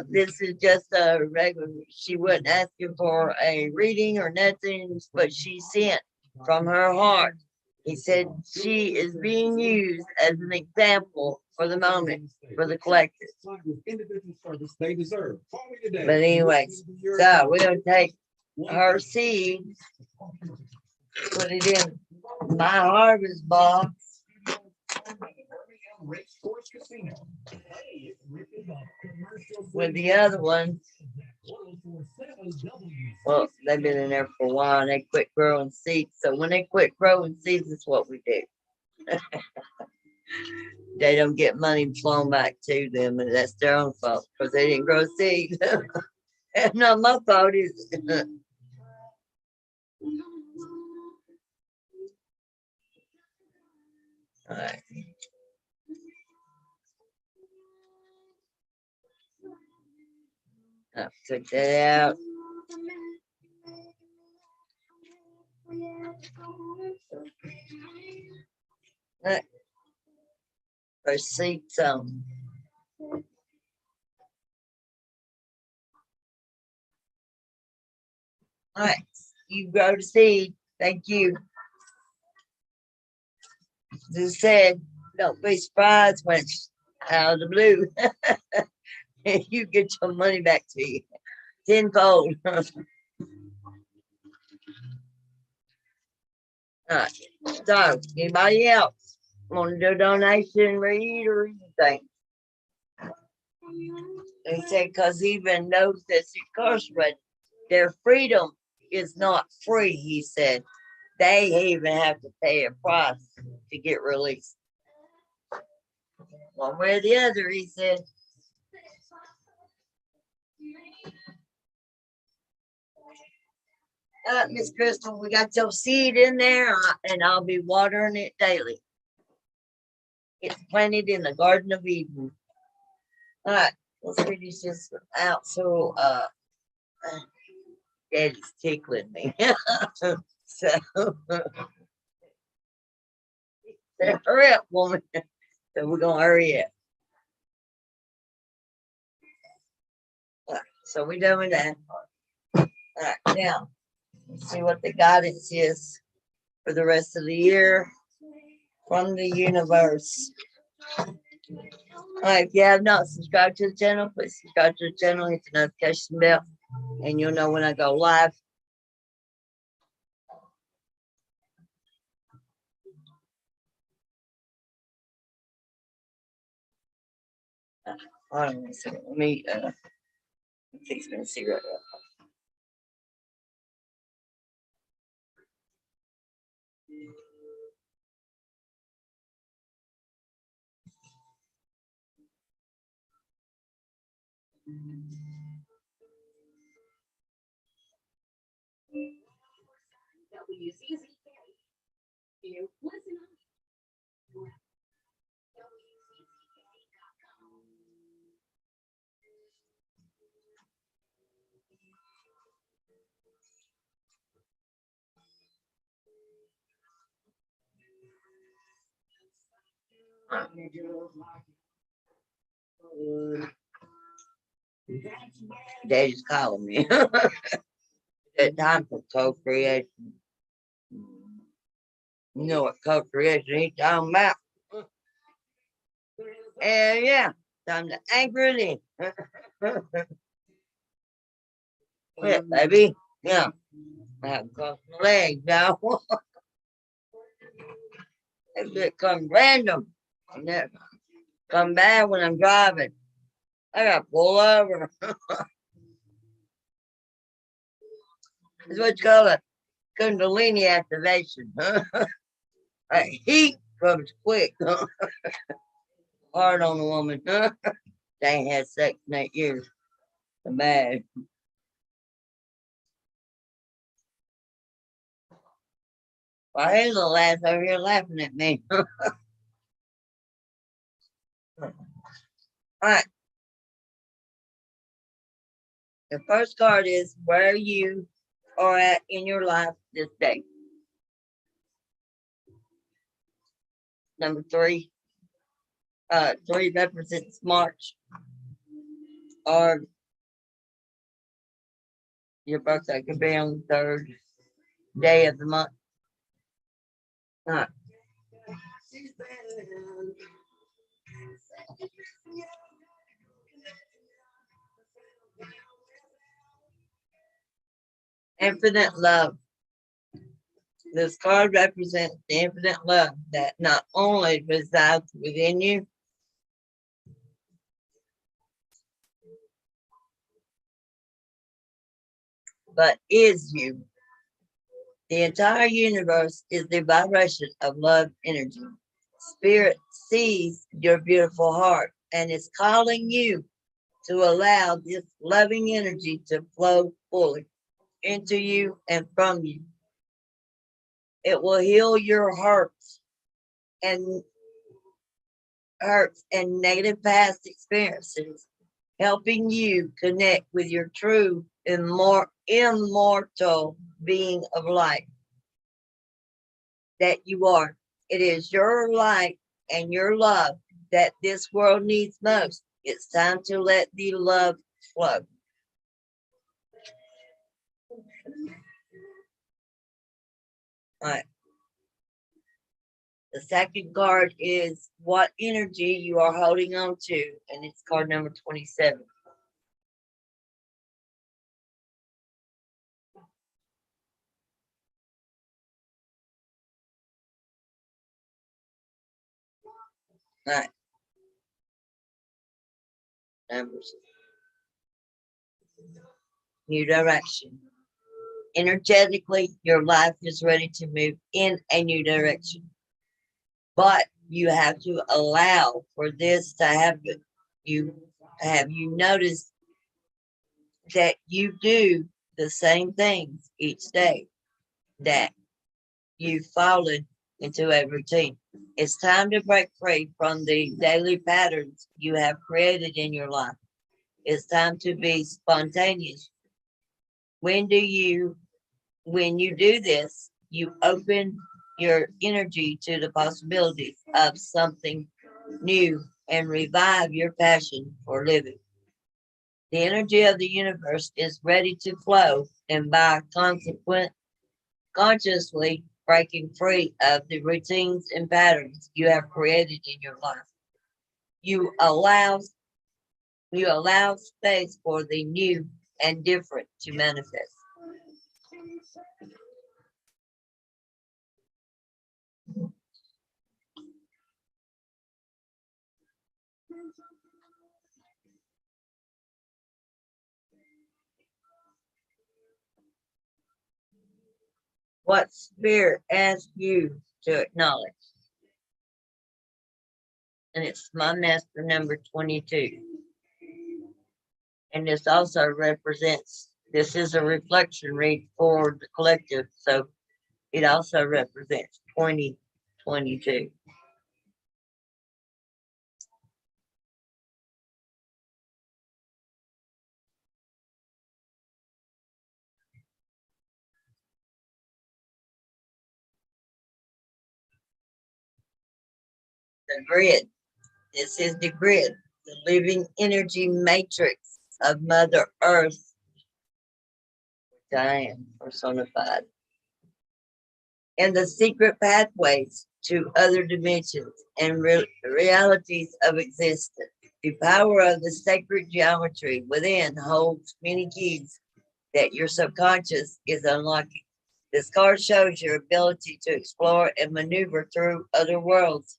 [SPEAKER 1] this is just a regular. She wasn't asking for a reading or nothing, but she sent from her heart. He said she is being used as an example for the moment for the collective.
[SPEAKER 3] They deserve.
[SPEAKER 1] But anyways, so we're gonna take her seed, put it in my harvest box with the other one. Well, they've been in there for a while and they quit growing seeds. So when they quit growing seeds, it's what we do. They don't get money flown back to them, and that's their own fault because they didn't grow seeds. It's not my fault, is it? All right. I'll take that out. Right. Receipt some. All right, you grow the seed. Thank you. Just said, don't be surprised when it's out of the blue. You get your money back to you tenfold. All right. So, anybody else Want to do a donation, read, or anything? He said, because he even knows that's incarcerated, their freedom is not free, he said. They even have to pay a price to get released. One way or the other, he said. Miss Crystal, we got your seed in there, and I'll be watering it daily. It's planted in the Garden of Eden. All right, let's finish this out. So, Daddy's tickling me. So, hurry up, woman. So we're gonna hurry up. So we done with that. All right, now let's see what the guidance is for the rest of the year from the universe. All right, if you have not subscribed to the channel, please subscribe to the channel, hit the notification bell, and you'll know when I go live. Hold on a second. Let me fix my cigarette. Daddy's calling me. That time for co-creation. You know what co-creation he's talking about. And yeah, time to anchor it in. Yeah, baby. Yeah. I have crossed my legs now. It comes random. And then come back when I'm driving. I gotta pull over. That's what you call a Kundalini activation. Heat comes quick. Hard on a woman. They ain't had sex in 8 years. So bad. Well, here's the last over here laughing at me. All right. The first card is where you are at in your life this day. Number 3. 3 represents March, or your birthday could be on the 3rd day of the month. All right. Infinite love. This card represents the infinite love that not only resides within you, but is you. The entire universe is the vibration of love energy. Spirit sees your beautiful heart and is calling you to allow this loving energy to flow fully into you and from you. It will heal your hurts and negative past experiences, helping you connect with your true immortal being of light that you are. It is your light and your love that this world needs most. It's time to let the love flow. All right. The second card is what energy you are holding on to, and it's card number 27. Right. Numbers. New direction. Energetically, your life is ready to move in a new direction. But you have to allow for this to happen. You noticed that you do the same things each day, that you've fallen into a routine. It's time to break free from the daily patterns you have created in your life. It's time to be spontaneous. When you do this, you open your energy to the possibilities of something new and revive your passion for living. The energy of the universe is ready to flow, and by consequent, consciously breaking free of the routines and patterns you have created in your life, you allow you allow space for the new and different to manifest. What spirit asks you to acknowledge? And it's my master number 22. And this also represents, this is a reflection read for the collective, so it also represents 2022. The grid. This is the grid, the living energy matrix of Mother Earth, which I am personified, and the secret pathways to other dimensions and realities of existence. The power of the sacred geometry within holds many keys that your subconscious is unlocking. This card shows your ability to explore and maneuver through other worlds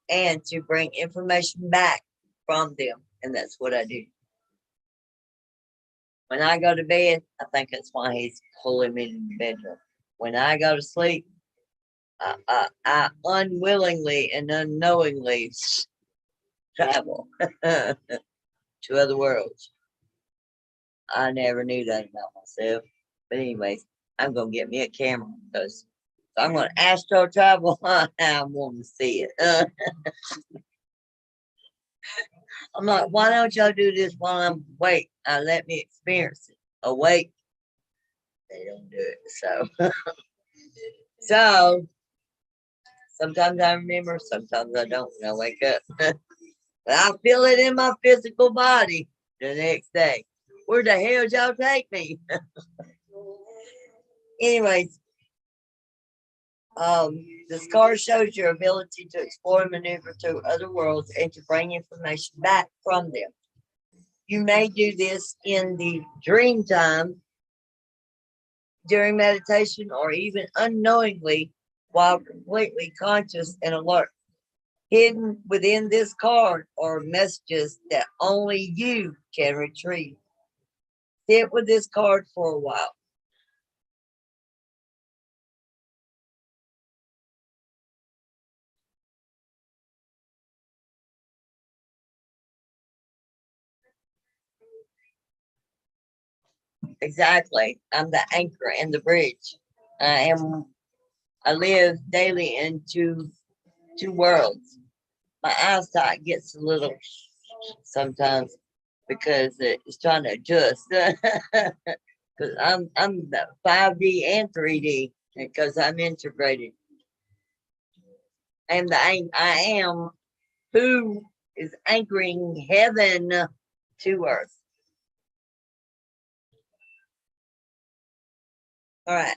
[SPEAKER 1] and to bring information back from them. And that's what I do. When I go to bed, I think that's why he's pulling me in the bedroom. When I go to sleep, I unwillingly and unknowingly travel to other worlds. I never knew that about myself. But anyways, I'm gonna get me a camera because I'm gonna astro travel. I want to see it. I'm like, why don't y'all do this while I'm awake? Let me experience it. Awake, they don't do it. So, so sometimes I remember, sometimes I don't when I wake up. But I feel it in my physical body the next day. Where the hell y'all take me? Anyways, this card shows your ability to explore and maneuver through other worlds and to bring information back from them. You may do this in the dream time, during meditation, or even unknowingly while completely conscious and alert. Hidden within this card are messages that only you can retrieve. Sit with this card for a while. Exactly. I'm the anchor and the bridge. I live daily in two worlds. My eyesight gets a little sometimes because it's trying to adjust. Because I'm the 5D and 3D because I'm integrated. I am who is anchoring heaven to earth. All right.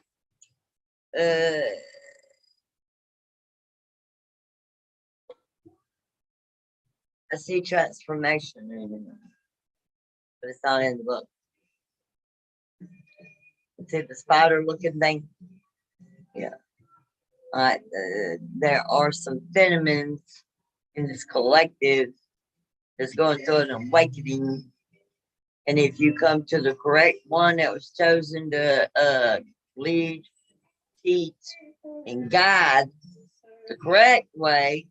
[SPEAKER 1] I see transformation in it, but it's not in the book. See the spider looking thing? Yeah. All right. There are some phenomens in this collective that's going through an awakening. And if you come to the correct one that was chosen to lead, teach, and guide the correct way,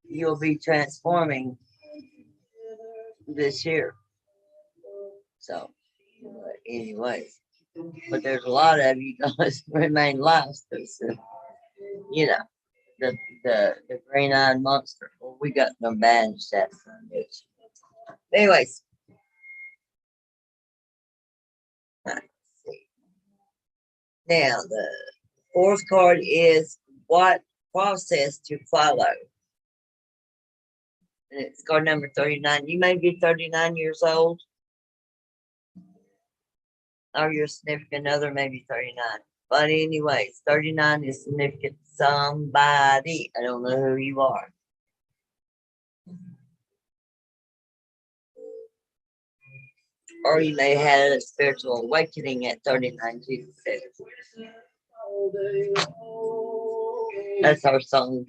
[SPEAKER 1] you'll be transforming this year. So, anyways, but there's a lot of you guys remain lost. You know, the green-eyed monster. Well, we got no banish that son bitch. Anyways, let's see. Now the fourth card is what process to follow. And it's card number 39. You may be 39 years old, or your significant other may be 39. But anyways, 39 is significant to somebody. I don't know who you are. Or you may have had a spiritual awakening at 39, Jesus says. That's our song.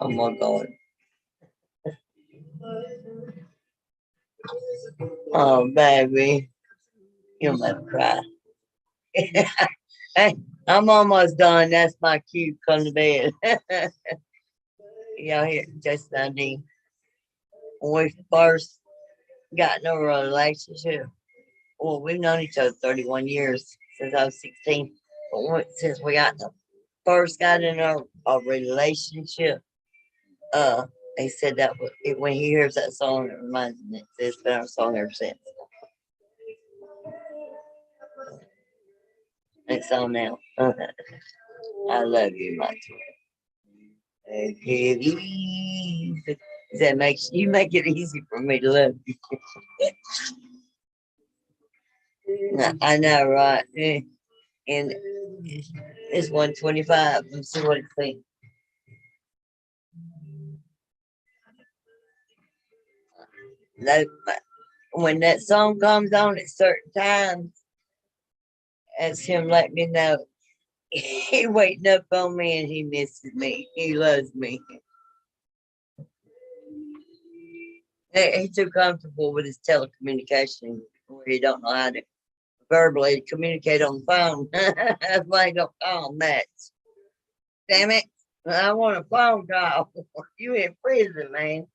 [SPEAKER 1] Oh my God. Oh, baby. You'll never cry. Hey, I'm almost done. That's my cue. Come to bed. Y'all hear just Dundee. When we first got into a relationship, well, we've known each other 31 years since I was 16. But since we first got in a relationship, they said that when he hears that song, it reminds him it's been our song ever since. It's on now. I love you, my twin. Take it easy. That makes you make it easy for me to love you. I know, right? And it's 125. Let's see what it thinks. When that song comes on at certain times, that's him letting me know he waiting up on me and he misses me. He loves me. He's too comfortable with his telecommunication where he don't know how to verbally communicate on the phone. That's why he don't call much. Damn it. I want a phone call. You in prison, man.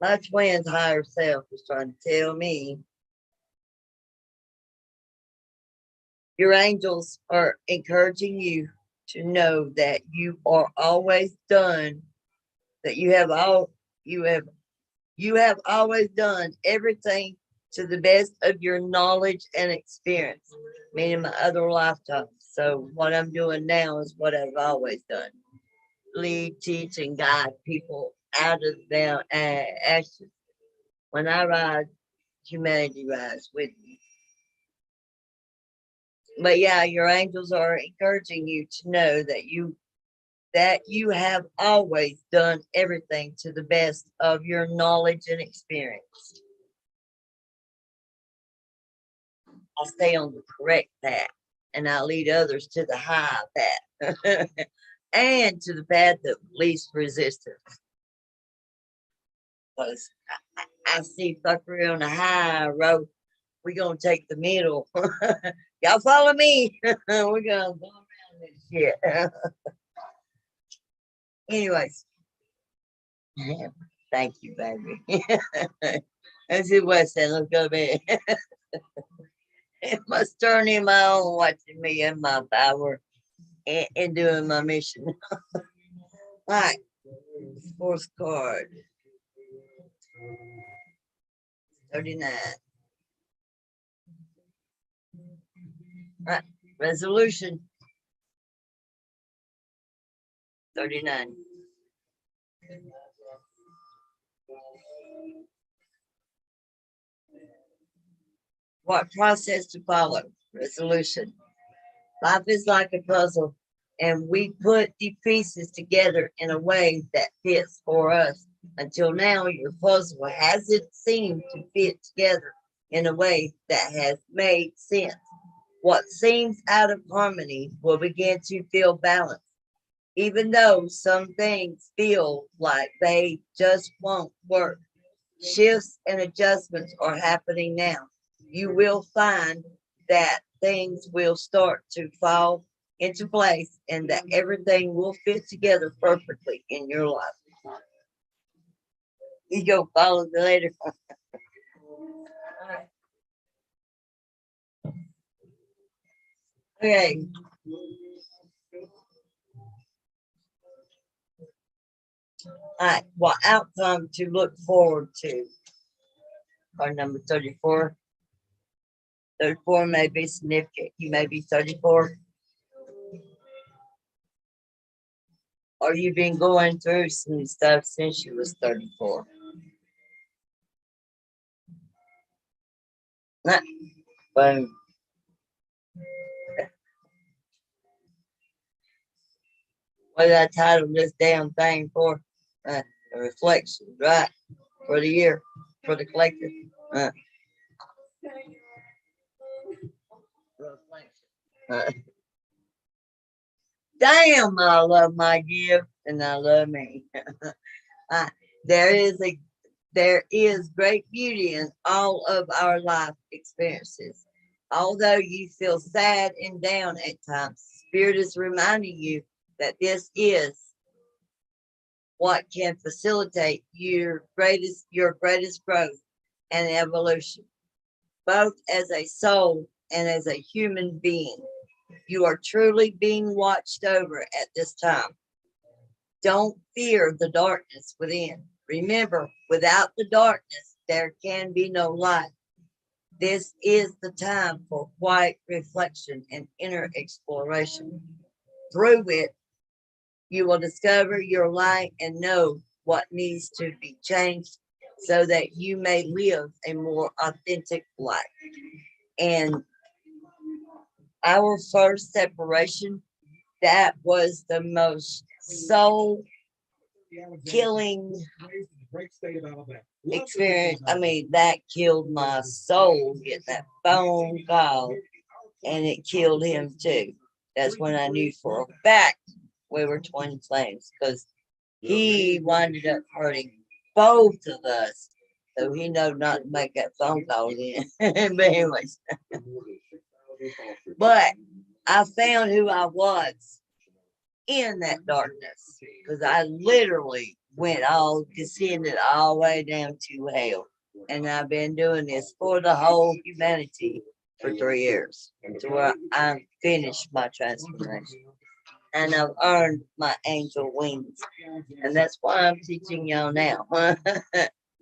[SPEAKER 1] My twin's higher self is trying to tell me your angels are encouraging you to know that you are always done, that you have always done everything to the best of your knowledge and experience, meaning my other lifetimes. So what I'm doing now is what I've always done. Lead, teach, and guide people out of their ashes. When I rise, humanity rise with me. But yeah, your angels are encouraging you to know that you have always done everything to the best of your knowledge and experience. I stay on the correct path and I lead others to the high path and to the path of least resistance. Because I see fuckery on the high road. We're going to take the middle. Y'all follow me. We're going to go around this shit. Anyways. Thank you, baby. Let's see what I said. Let's go to bed. It must turn in my own watching me and my power and doing my mission. All right. Fourth card. 39. Right. Resolution. 39. What process to follow? Resolution. Life is like a puzzle, and we put the pieces together in a way that fits for us. Until now, your puzzle hasn't seemed to fit together in a way that has made sense. What seems out of harmony will begin to feel balanced. Even though some things feel like they just won't work, shifts and adjustments are happening now. You will find that things will start to fall into place and that everything will fit together perfectly in your life. You go follow the later. Okay. All right. What outcome to look forward to? Card number 34. 34 may be significant. You may be 34. Or you've been going through some stuff since you was 34. Nah, boom. What did I title this damn thing for? The reflections, right? For the year, for the collective. Reflection. Damn, I love my gift and I love me. Uh, there is great beauty in all of our life experiences. Although you feel sad and down at times, Spirit is reminding you that this is what can facilitate your greatest growth and evolution, both as a soul and as a human being. You are truly being watched over at this time. Don't fear the darkness within. Remember, without the darkness, there can be no light. This is the time for quiet reflection and inner exploration. Through it, you will discover your light and know what needs to be changed so that you may live a more authentic life. And our first separation, that was the most soul killing experience. I mean, that killed my soul, get that phone call, and it killed him too. That's when I knew for a fact we were twin flames, because he winded up hurting both of us. So he knew not to make that phone call then. But anyways, but I found who I was in that darkness, because I literally descended all the way down to hell. And I've been doing this for the whole humanity for 3 years to where I'm finished my transformation. And I've earned my angel wings. And that's why I'm teaching y'all now.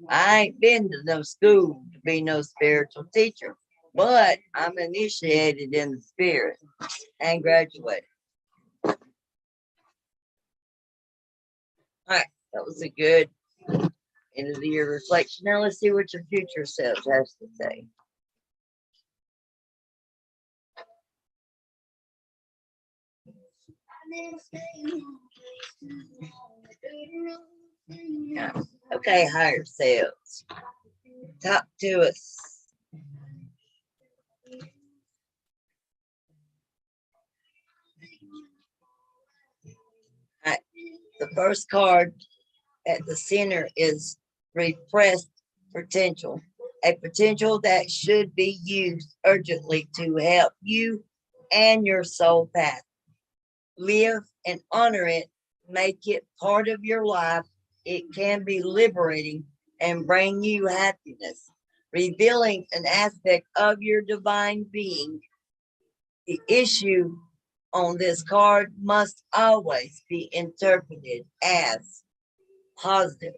[SPEAKER 1] I ain't been to no school to be no spiritual teacher, but I'm initiated in the spirit and graduated. All right, that was a good end of the year reflection. Now let's see what your future self has to say. Yeah. Okay, higher selves. Talk to us. All right. The first card at the center is repressed potential, a potential that should be used urgently to help you and your soul path. Live and honor it, make it part of your life. It can be liberating and bring you happiness, revealing an aspect of your divine being. The issue on this card must always be interpreted as positive,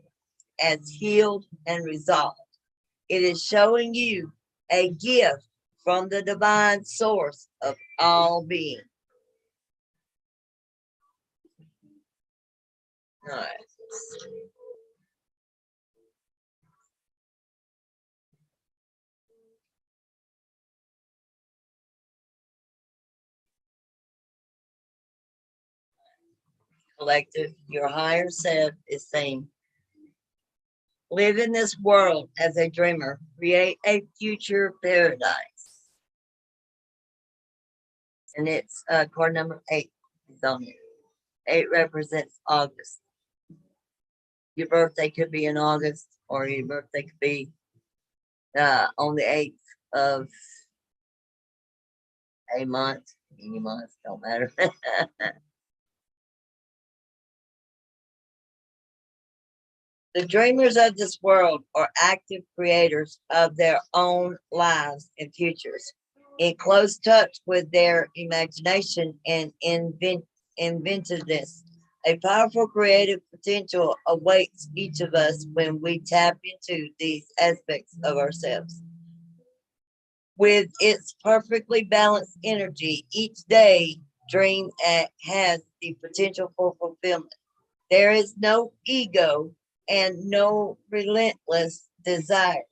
[SPEAKER 1] as healed and resolved. It is showing you a gift from the divine source of all being. All right. Collective, your higher self is saying, live in this world as a dreamer, create a future paradise. And it's card number 8 is on it. 8 represents August. Your birthday could be in August, or your birthday could be on the 8th of a month. Any month, don't matter. The dreamers of this world are active creators of their own lives and futures, in close touch with their imagination and inventiveness. A powerful creative potential awaits each of us when we tap into these aspects of ourselves. With its perfectly balanced energy, each day dream has the potential for fulfillment. There is no ego and no relentless desire,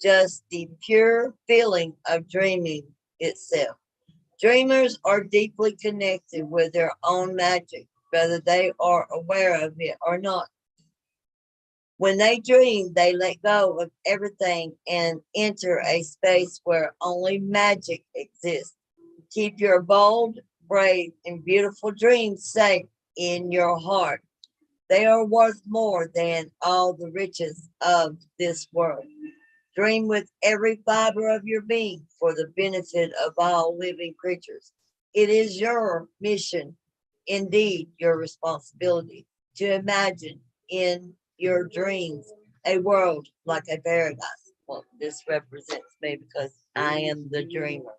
[SPEAKER 1] just the pure feeling of dreaming itself. Dreamers are deeply connected with their own magic, whether they are aware of it or not. When they dream, they let go of everything and enter a space where only magic exists. Keep your bold, brave, and beautiful dreams safe in your heart. They are worth more than all the riches of this world. Dream with every fiber of your being for the benefit of all living creatures. It is your mission, indeed your responsibility, to imagine in your dreams a world like a paradise. Well, this represents me because I am the dreamer.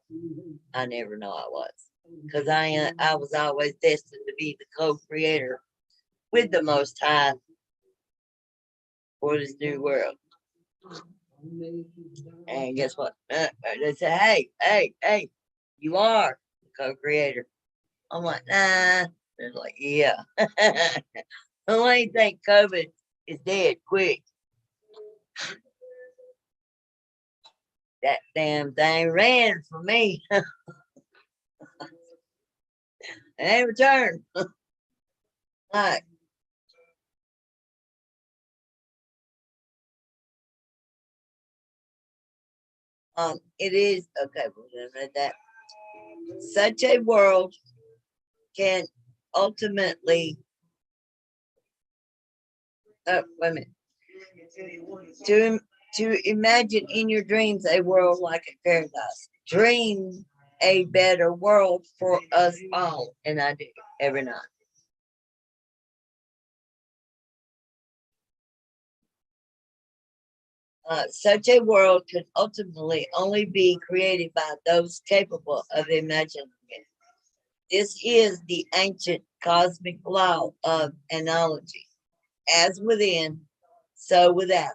[SPEAKER 1] I never know I was. Because I was always destined to be the co-creator with the Most High for this new world. And guess what? They say, hey, you are the co-creator. I'm like, nah. They're like, yeah. Why do you think COVID is dead quick? That damn thing ran from me and returned. Like, it is okay. We're gonna read that. Such a world can ultimately. Wait a minute. To imagine in your dreams a world like a paradise. Dream a better world for us all, and I do every night. Such a world could ultimately only be created by those capable of imagining it. This is the ancient cosmic law of analogy. As within, so without.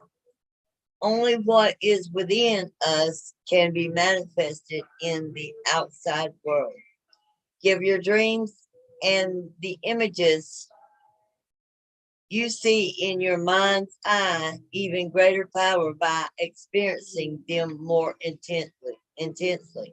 [SPEAKER 1] Only what is within us can be manifested in the outside world. Give your dreams and the images you see in your mind's eye even greater power by experiencing them more intensely,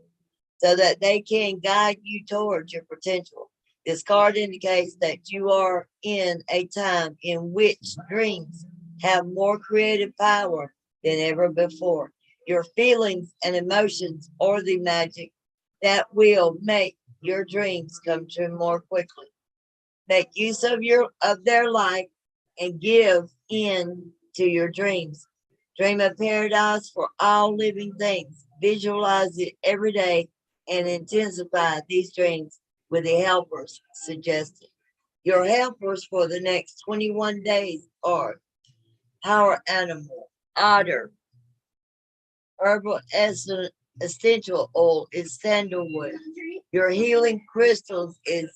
[SPEAKER 1] so that they can guide you towards your potential. This card indicates that you are in a time in which dreams have more creative power than ever before. Your feelings and emotions are the magic that will make your dreams come true more quickly. Make use of their light and give in to your dreams. Dream of paradise for all living things. Visualize it every day and intensify these dreams with the helpers suggested. Your helpers for the next 21 days are power animal, otter, herbal essential oil is sandalwood. Your healing crystals is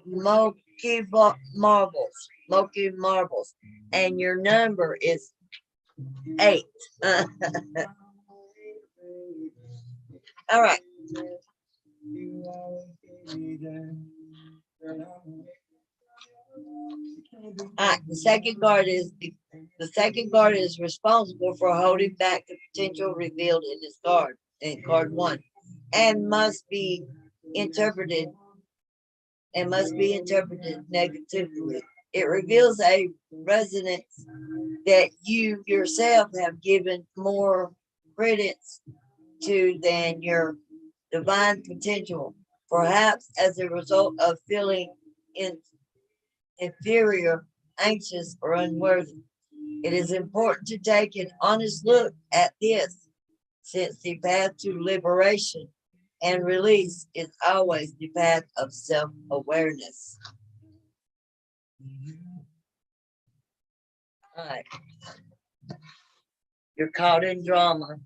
[SPEAKER 1] smoky marbles, and your number is 8. All right. The second card is responsible for holding back the potential revealed in this card, in card 1, and interpreted must be interpreted negatively. It reveals a resonance that you yourself have given more credence to than your divine potential perhaps as a result of feeling inferior, anxious, or unworthy. It is important to take an honest look at this, since the path to liberation and release is always the path of self-awareness. All right. You're caught in drama.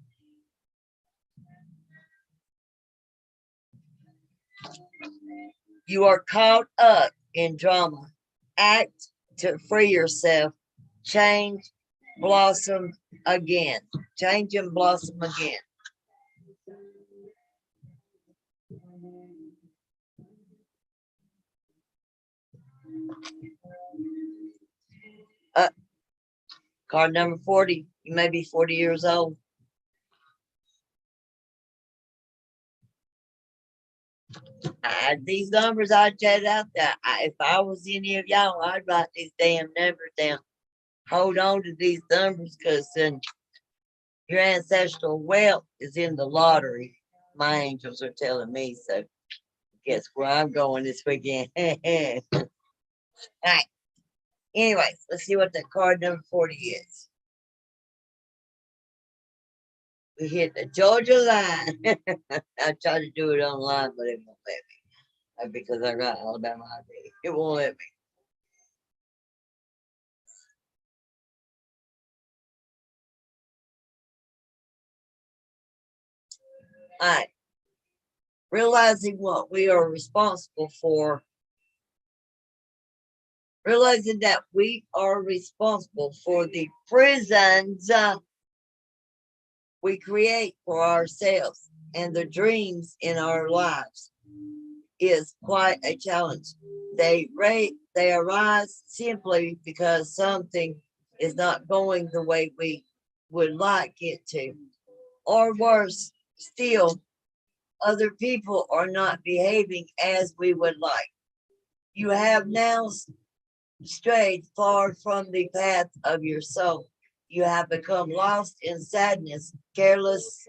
[SPEAKER 1] You are caught up in drama. Act to free yourself. Change, blossom again. Change and blossom again. Card number 40. You may be 40 years old. These numbers I chatted out there, if I was any of y'all, I'd write these damn numbers down. Hold on to these numbers, because then your ancestral wealth is in the lottery. My angels are telling me so. Guess where I'm going this weekend. All right. Anyways, let's see what that card number 40 is. We hit the Georgia line. I tried to do it online, but it won't let me. Because I got Alabama ID. It won't let me. All right. Realizing what we are responsible for. Realizing that we are responsible for the prisons we create for ourselves and the dreams in our lives is quite a challenge. They arise simply because something is not going the way we would like it to. Or worse still, other people are not behaving as we would like. You have now strayed far from the path of your soul. You have become lost in sadness, careless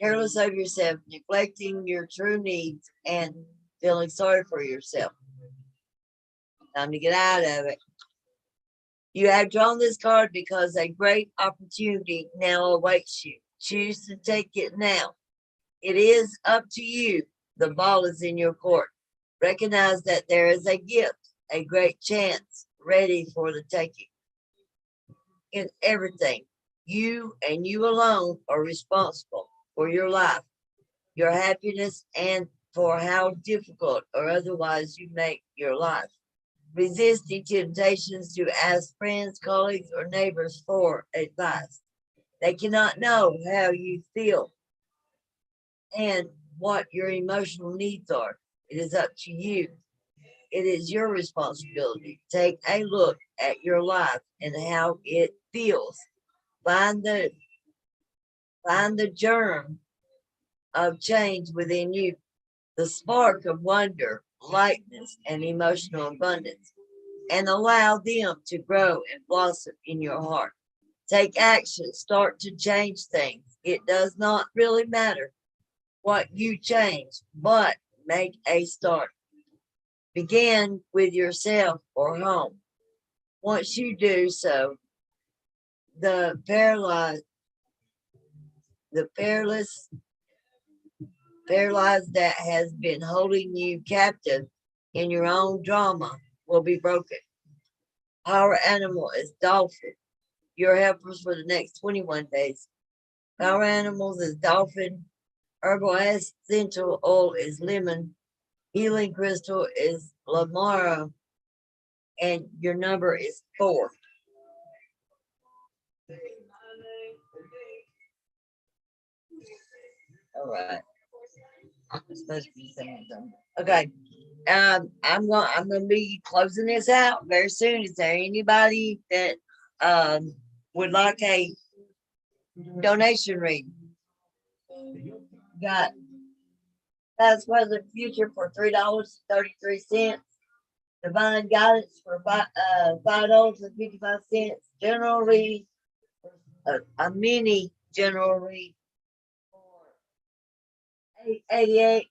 [SPEAKER 1] of yourself, neglecting your true needs, and feeling sorry for yourself. Time to get out of it. You have drawn this card because a great opportunity now awaits you. Choose to take it now. It is up to you. The ball is in your court. Recognize that there is a gift, a great chance ready for the taking. In everything, you and you alone are responsible for your life, your happiness, and for how difficult or otherwise you make your life. Resist the temptations to ask friends, colleagues, or neighbors for advice. They cannot know how you feel and what your emotional needs are. It is up to you. It is your responsibility. Take a look at your life and how it feels. Find the germ of change within you, the spark of wonder, lightness, and emotional abundance, and allow them to grow and blossom in your heart. Take action, start to change things. It does not really matter what you change, but make a start. Begin with yourself or home. Once you do so, the paralyzed that has been holding you captive in your own drama will be broken. Power animal is dolphin. Your helpers for the next 21 days. Power animals is dolphin. Herbal essential oil is lemon. Healing crystal is lamara. And your number is 4. All right. I'm supposed to be saying something. Okay. I'm gonna be closing this out very soon. Is there anybody that would like a donation reading? Got Past Present Future for $3.33. Divine Guidance for $5.55. General read, a mini general read for $8.88.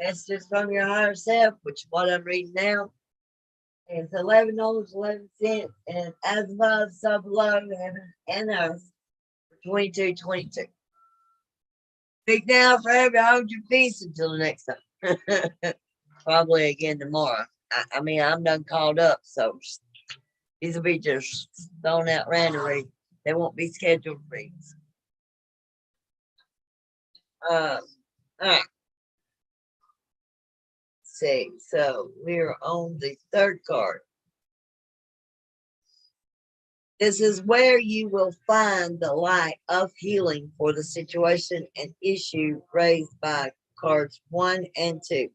[SPEAKER 1] Messages from your higher self, which is what I'm reading now. And it's $11.11. And as above, so below, heaven and earth. 2222. Speak now, forever hold your peace until the next time. Probably again tomorrow. I mean, I'm done called up, so these will be just thrown out randomly. They won't be scheduled reads. All right. See, so we're on the third card. This is where you will find the light of healing for the situation and issue raised by cards 1 and 2.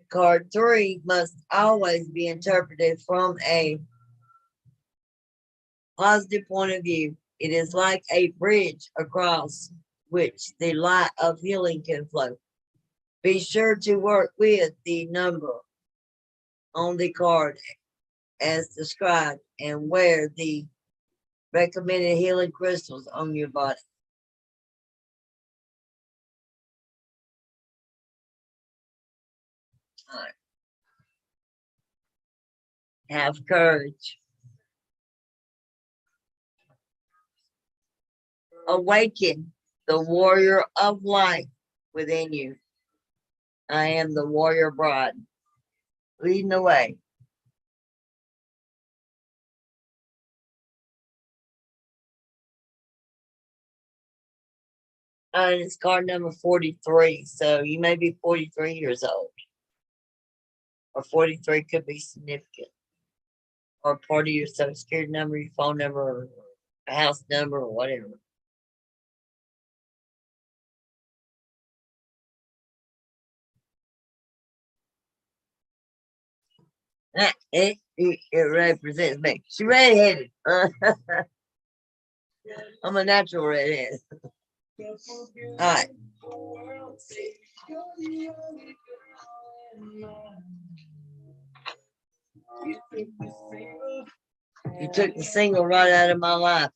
[SPEAKER 1] Card 3 must always be interpreted from a positive point of view. It is like a bridge across which the light of healing can flow. Be sure to work with the number on the card as described and wear the recommended healing crystals on your body. All right. Have courage. Awaken the warrior of light within you. I am the warrior bride, leading the way. And it's card number 43. So you may be 43 years old. Or 43 could be significant. Or part of your social security number, your phone number, or a house number, or whatever. It represents me. She's redheaded. I'm a natural redhead. All right. You took the single right out of my life.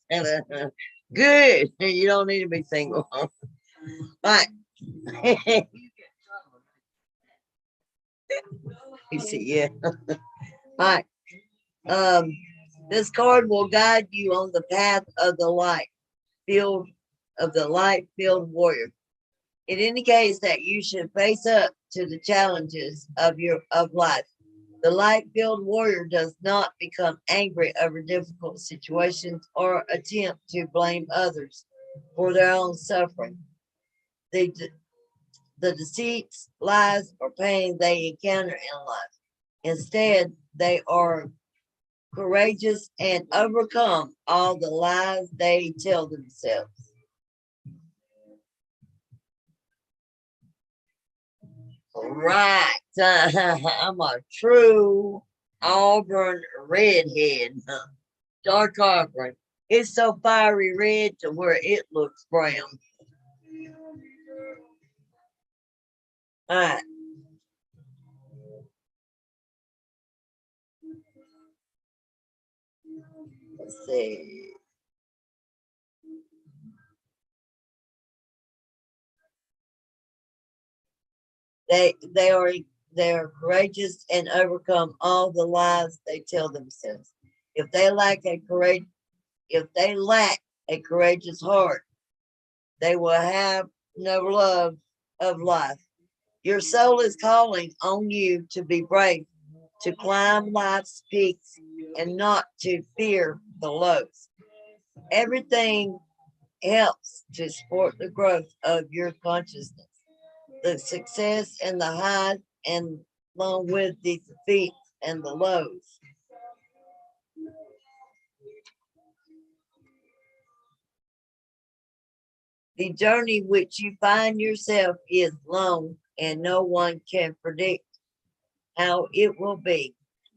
[SPEAKER 1] Good. You don't need to be single. All right. You see, yeah. All right. This card will guide you on the path of the light field of the light field warrior. It indicates that you should face up to the challenges of life. The light field warrior does not become angry over difficult situations or attempt to blame others for their own suffering. The deceits, lies, or pain they encounter in life. Instead, they are courageous and overcome all the lies they tell themselves. Right. I'm a true auburn redhead. Dark auburn. It's so fiery red to where it looks brown. All right. Let's see. They are courageous and overcome all the lies they tell themselves. If they lack a courageous heart, they will have no love of life. Your soul is calling on you to be brave, to climb life's peaks, and not to fear the lows. Everything helps to support the growth of your consciousness, the success and the highs, and along with the defeats and the lows. The journey which you find yourself is long, and no one can predict how it will be,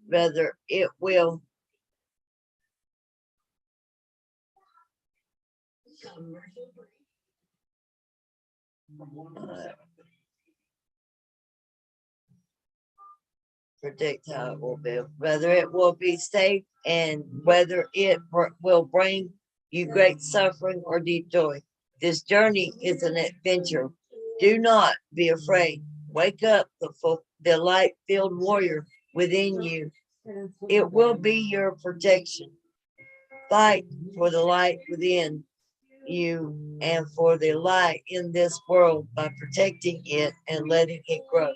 [SPEAKER 1] whether it will predict how it will be, whether it will be safe, and whether it will bring you great suffering or deep joy. This journey is an adventure, Do not be afraid. Wake up the light-filled warrior within you. It will be your protection. Fight for the light within you and for the light in this world by protecting it and letting it grow.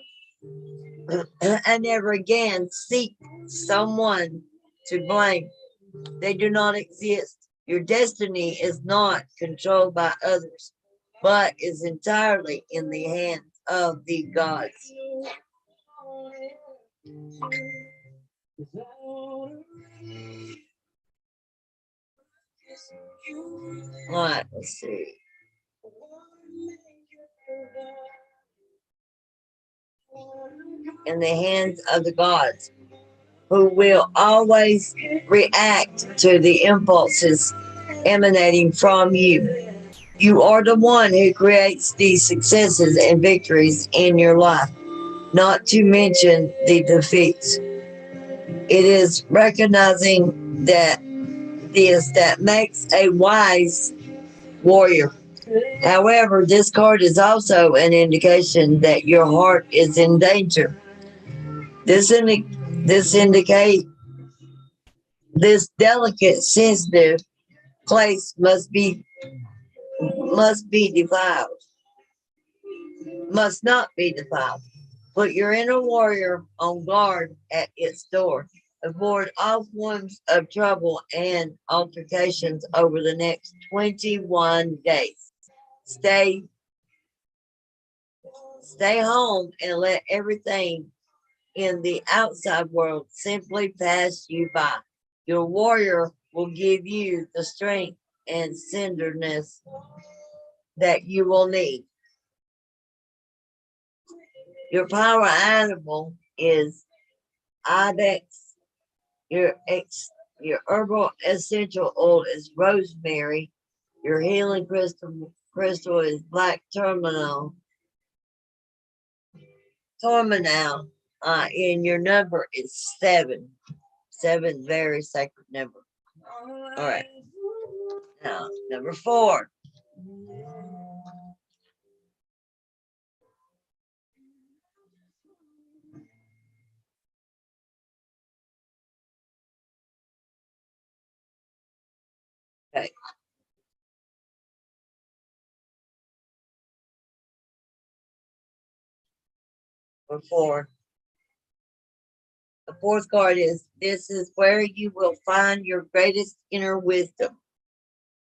[SPEAKER 1] And never again seek someone to blame. They do not exist. Your destiny is not controlled by others, but is entirely in the hands of the gods. All right, let's see. In the hands of the gods, who will always react to the impulses emanating from you. You are the one who creates the successes and victories in your life, not to mention the defeats. It is recognizing that makes a wise warrior. However, this card is also an indication that your heart is in danger. This indicate this delicate, sensitive place must be defiled, must not be defiled. Put your inner warrior on guard at its door. Avoid all forms of trouble and altercations over the next 21 days. Stay home and let everything in the outside world simply pass you by. Your warrior will give you the strength and tenderness that you will need. Your power animal is ibex. Your herbal essential oil is rosemary. Your healing crystal is black tourmaline. And your number is 7. 7, very sacred number. All right. Now, number 4. Okay. Number 4. The fourth card is, this is where you will find your greatest inner wisdom.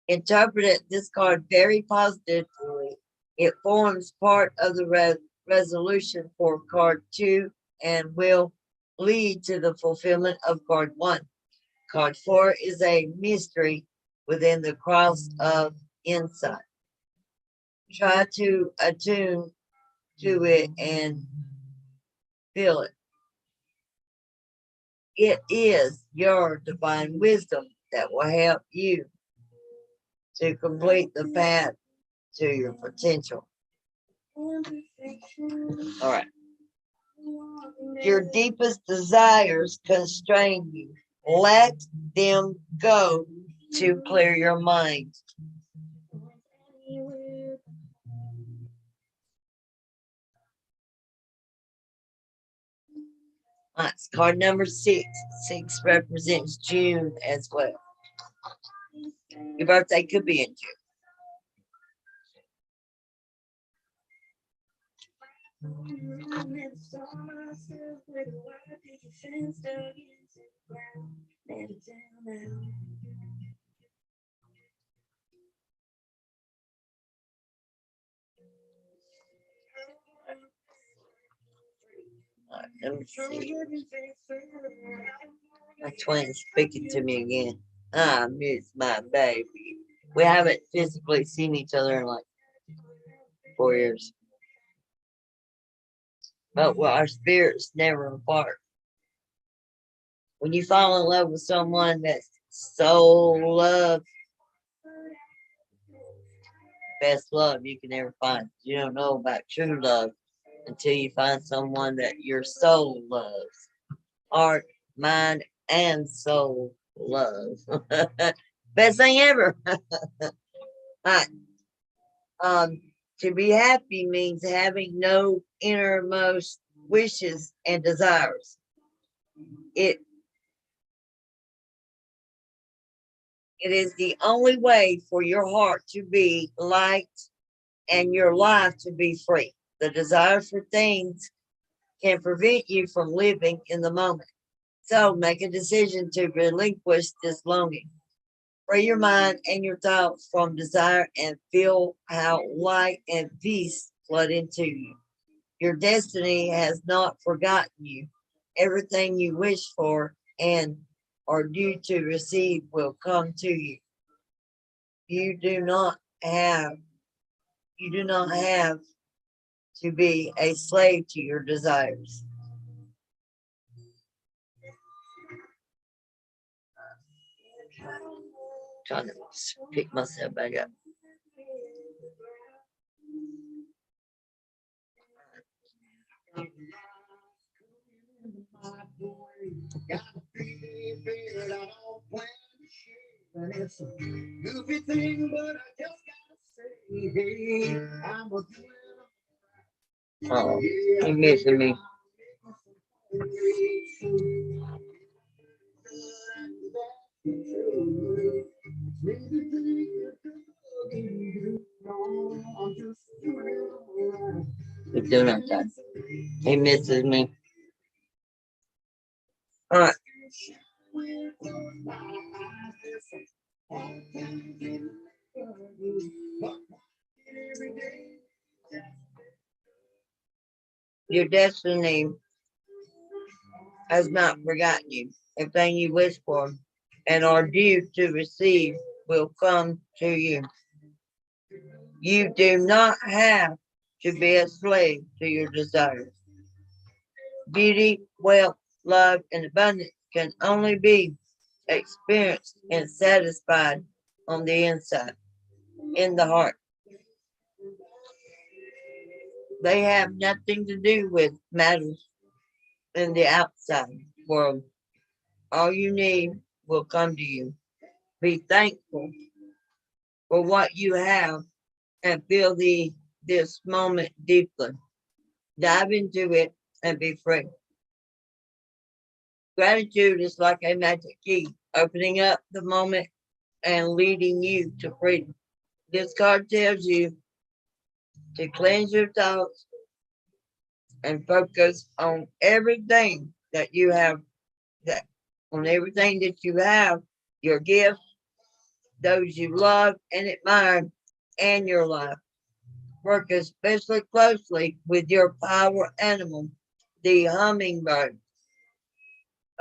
[SPEAKER 1] Interpret this card very positively. It forms part of the resolution for card 2 and will lead to the fulfillment of card 1. Card 4 is a mystery within the cross of insight. Try to attune to it and feel it. It is your divine wisdom that will help you to complete the path to your potential. All right. Your deepest desires constrain you. Let them go to clear your mind. That's card number 6. 6 represents June as well. Your birthday could be in June. Let me see. My twin's speaking to me again. I miss my baby. We haven't physically seen each other in like 4 years. But well, our spirits never apart. When you fall in love with someone that's so love, best love you can ever find. You don't know about true love until you find someone that your soul loves. Heart, mind, and soul love. Best thing ever. All right. To be happy means having no innermost wishes and desires. It is the only way for your heart to be light and your life to be free. The desire for things can prevent you from living in the moment. So make a decision to relinquish this longing. Free your mind and your thoughts from desire and feel how light and peace flood into you. Your destiny has not forgotten you. Everything you wish for and are due to receive will come to you. You do not have to be a slave to your desires. Trying to pick myself back up.
[SPEAKER 2] Goofy thing, but I just gotta say, hey, I'm a
[SPEAKER 1] Oh, you're missing me. You're doing okay. He misses me. All right. Your destiny has not forgotten you. Everything you wish for and are due to receive will come to you. You do not have to be a slave to your desires. Beauty, wealth, love, and abundance can only be experienced and satisfied on the inside, in the heart. They have nothing to do with matters in the outside world. All you need will come to you. Be thankful for what you have and feel this moment deeply. Dive into it and be free. Gratitude is like a magic key, opening up the moment and leading you to freedom. This card tells you to cleanse your thoughts and focus on everything that you have, that on everything that you have, your gifts, those you love and admire, and your life. Work especially closely with your power animal, the hummingbird,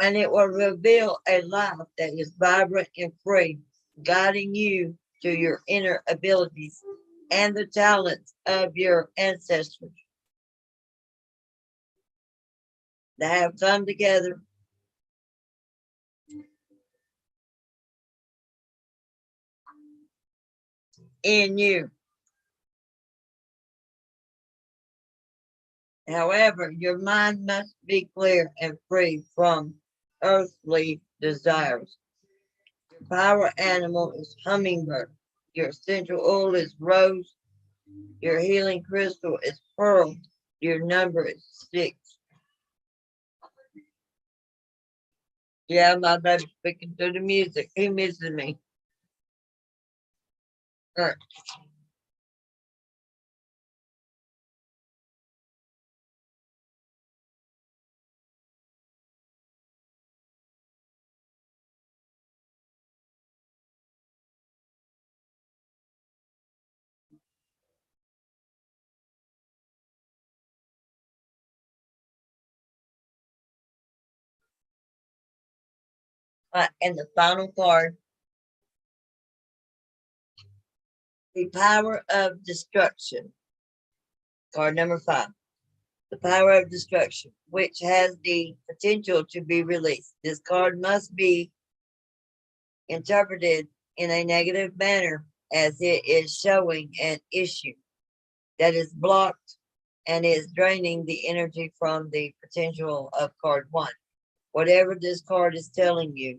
[SPEAKER 1] and it will reveal a life that is vibrant and free, guiding you to your inner abilities and the talents of your ancestors that have come together in you. However, your mind must be clear and free from earthly desires. Your power animal is hummingbird. Your essential oil is rose. Your healing crystal is pearl. Your number is 6. Yeah, my baby's speaking through the music. He misses me. All right. And the final card, the power of destruction. Card number 5. The power of destruction, which has the potential to be released. This card must be interpreted in a negative manner as it is showing an issue that is blocked and is draining the energy from the potential of card 1. Whatever this card is telling you,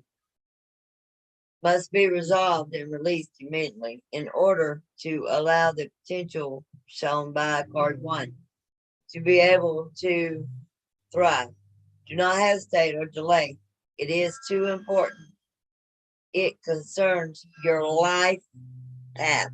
[SPEAKER 1] must be resolved and released immediately in order to allow the potential shown by card 1 to be able to thrive. Do not hesitate or delay. It is too important. It concerns your life path.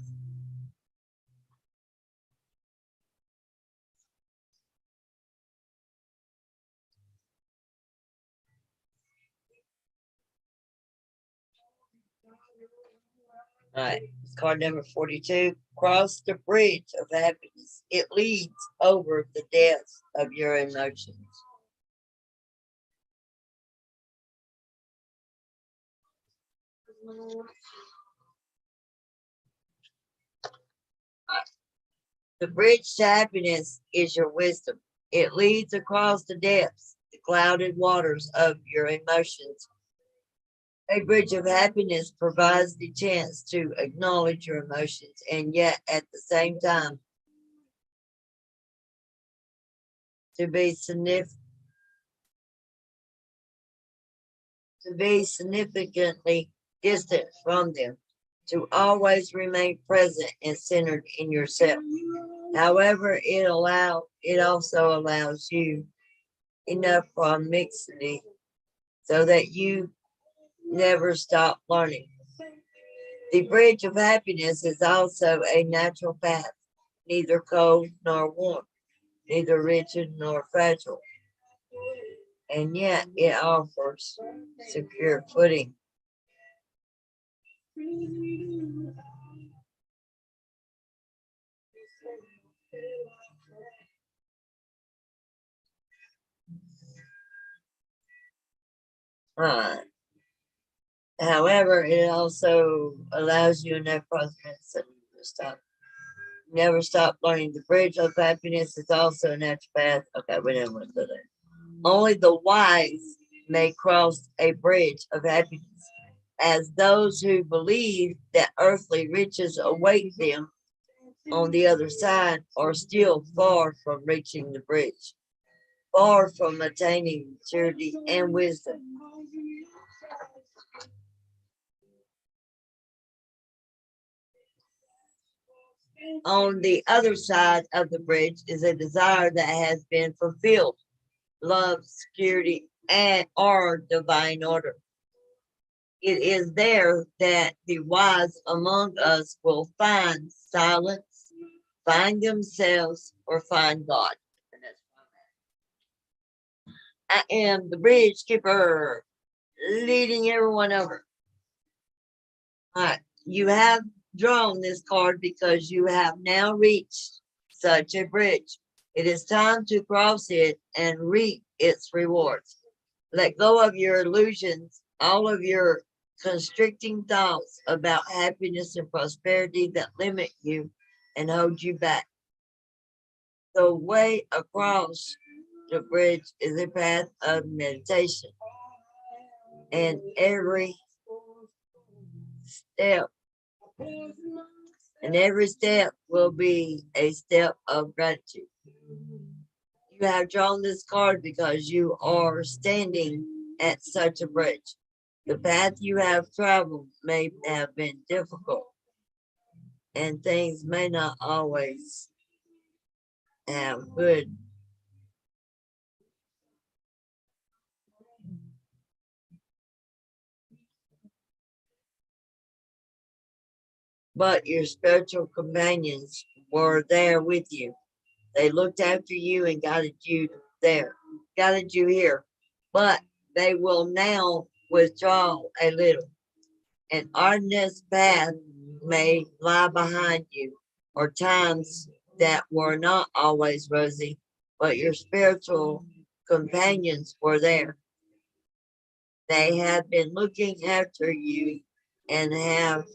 [SPEAKER 1] All right, card number 42. Cross the bridge of happiness. It leads over the depths of your emotions. The bridge to happiness is your wisdom. It leads across the depths, the clouded waters of your emotions. A bridge of happiness provides the chance to acknowledge your emotions and yet at the same time to be significantly distant from them, to always remain present and centered in yourself. However, it also allows you enough proximity so that you never stop learning. The bridge of happiness is also a natural path, neither cold nor warm, neither rigid nor fragile, and yet it offers secure footing. Right. However, it also allows you enough confidence that you never stop learning. The bridge of happiness is also a natural path. Okay, we never went to that. Only the wise may cross a bridge of happiness, as those who believe that earthly riches await them on the other side are still far from reaching the bridge, far from attaining maturity and wisdom. On the other side of the bridge is a desire that has been fulfilled, love, security, and or divine order. It is there that the wise among us will find silence, find themselves, or find God. I am the bridge keeper, leading everyone over. All right, you have drawn this card because you have now reached such a bridge. It is time to cross it and reap its rewards. Let go of your illusions, all of your constricting thoughts about happiness and prosperity that limit you and hold you back. The way across the bridge is a path of meditation, and every step will be a step of gratitude. You have drawn this card because you are standing at such a bridge. The path you have traveled may have been difficult, and things may not always have good. But your spiritual companions were there with you. They looked after you and guided you here. But they will now withdraw a little. An arduous path may lie behind you, or times that were not always rosy, but your spiritual companions were there. They have been looking after you and have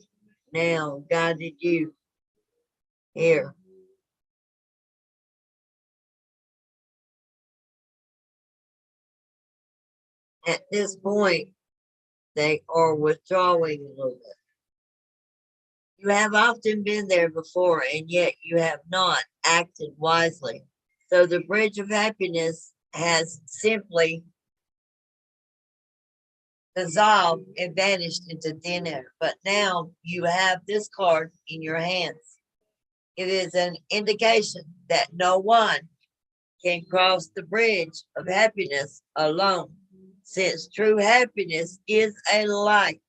[SPEAKER 1] now guided you here. At this point, they are withdrawing a little bit. You have often been there before, and yet you have not acted wisely. So the bridge of happiness has simply dissolved and vanished into thin air. But now you have this card in your hands. It is an indication that no one can cross the bridge of happiness alone, since true happiness is a light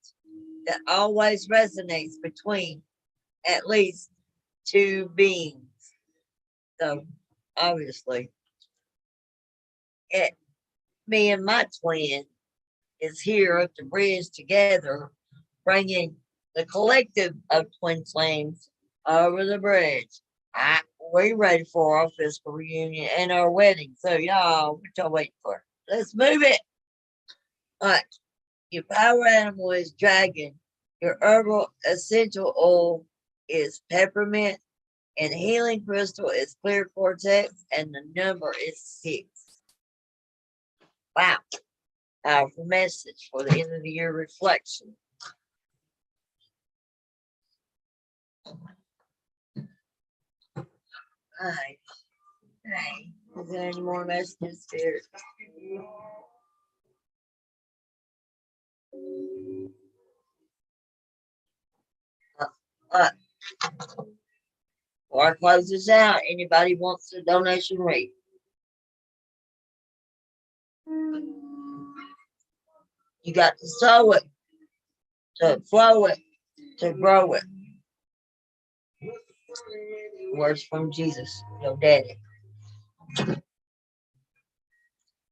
[SPEAKER 1] that always resonates between at least two beings. So obviously, it, me and my twin is here at the bridge together, bringing the collective of twin flames over the bridge. We ready for our physical reunion and our wedding. So y'all, what y'all waiting for? Let's move it. All right. Your power animal is dragon. Your herbal essential oil is peppermint. And healing crystal is clear cortex. And the number is 6. Wow. Powerful message for the end of the year reflection. All right. Hey, is there any more messages, Spirit? Uh, before I close this out, anybody wants a donation rate? You got to sow it, to flow it, to grow it. Words from Jesus, your daddy. If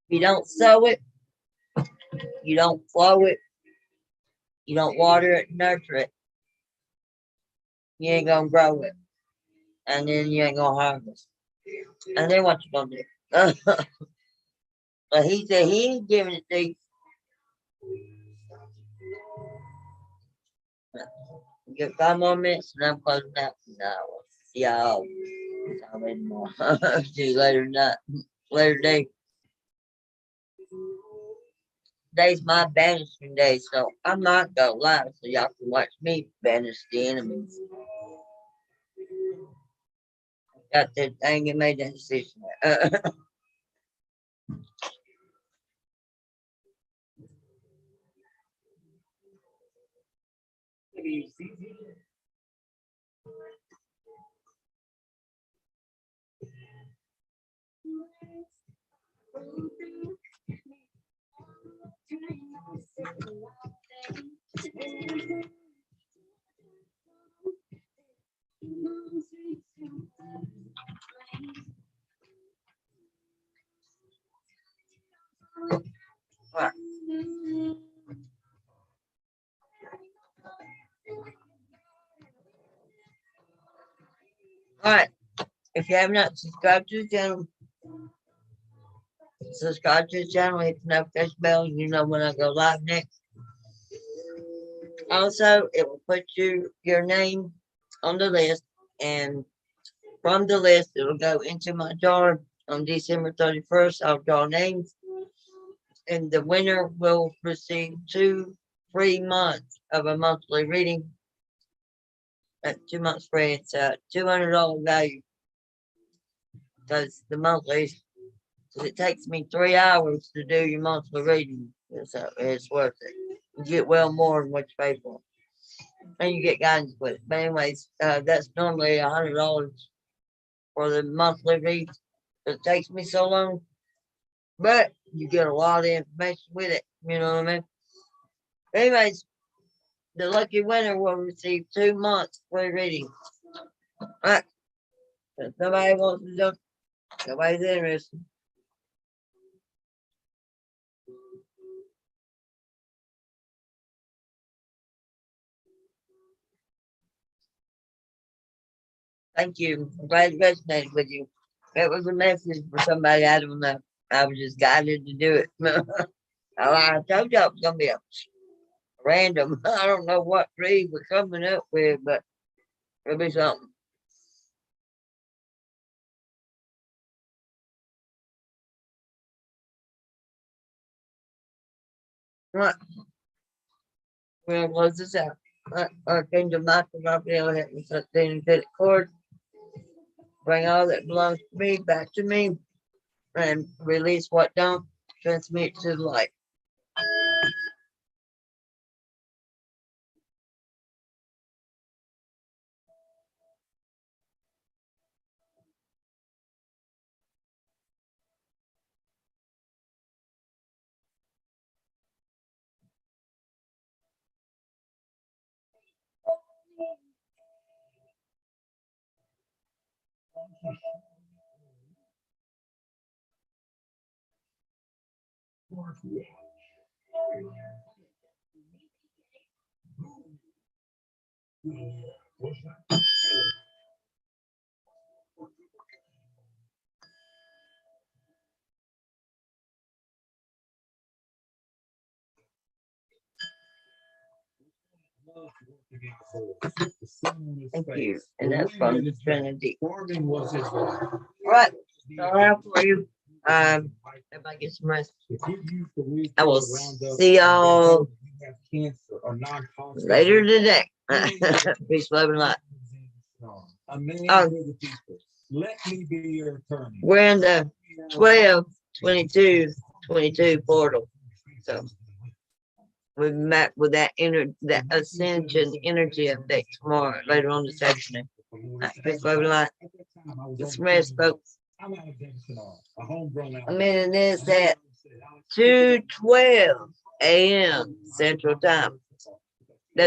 [SPEAKER 1] you don't sow it, you don't flow it, you don't water it, nurture it, you ain't gonna grow it. And then you ain't gonna harvest. And then what you gonna do? But he said he ain't giving it to you. Get 5 more minutes and I'm closing out. No, y'all. See you later night, later day. Today's my banishing day, so I'm not gonna lie, so y'all can watch me banish the enemies. Got that thing and made that decision. Right. All right. If you have not subscribed to the channel, subscribe to the channel, hit the notification bell, you know when I go live next. Also, it will put your name on the list, and from the list, it will go into my jar on December 31st. I'll draw names, and the winner will receive 2 free months of a monthly reading. At 2 months free, it's a $200 value because the monthly, it takes me 3 hours to do your monthly reading. So it's worth it. You get well more than what you pay for. And you get guidance with it. But anyways, that's normally $100 for the monthly read. It takes me so long. But you get a lot of information with it. You know what I mean? Anyways, the lucky winner will receive 2 months free reading. Alright. If somebody wants to do, nobody's interested. Thank you. I'm glad it resonated with you. It was a message for somebody, I don't know. I was just guided to do it. I told y'all it was gonna be a random. I don't know what read we're coming up with, but it'll be something. Right. We're gonna close this out. Our kingdom master Raphael had me set the energetic cord. Bring all that belongs to me back to me, and release what don't. Transmit to the light. Thank you. And that's from Trinity.
[SPEAKER 3] Farming was his life.
[SPEAKER 1] All right. All right for you. Everybody get some rest.
[SPEAKER 3] If you use the weed
[SPEAKER 1] I will
[SPEAKER 3] killer Roundup,
[SPEAKER 1] see y'all
[SPEAKER 3] you have cancer or non-Hodgkin's
[SPEAKER 1] later today. Peace, love, and light.
[SPEAKER 3] A man
[SPEAKER 1] Oh.
[SPEAKER 3] for the people. Let me be your attorney.
[SPEAKER 1] We're in the 12/22/22 portal. So we met with that that ascension energy effect tomorrow, later on this afternoon. Peace, love, and light. Get some rest, folks.
[SPEAKER 3] I'm out of Davidson, a homegrown
[SPEAKER 1] I'm in this at 2:12 a.m. Central Time.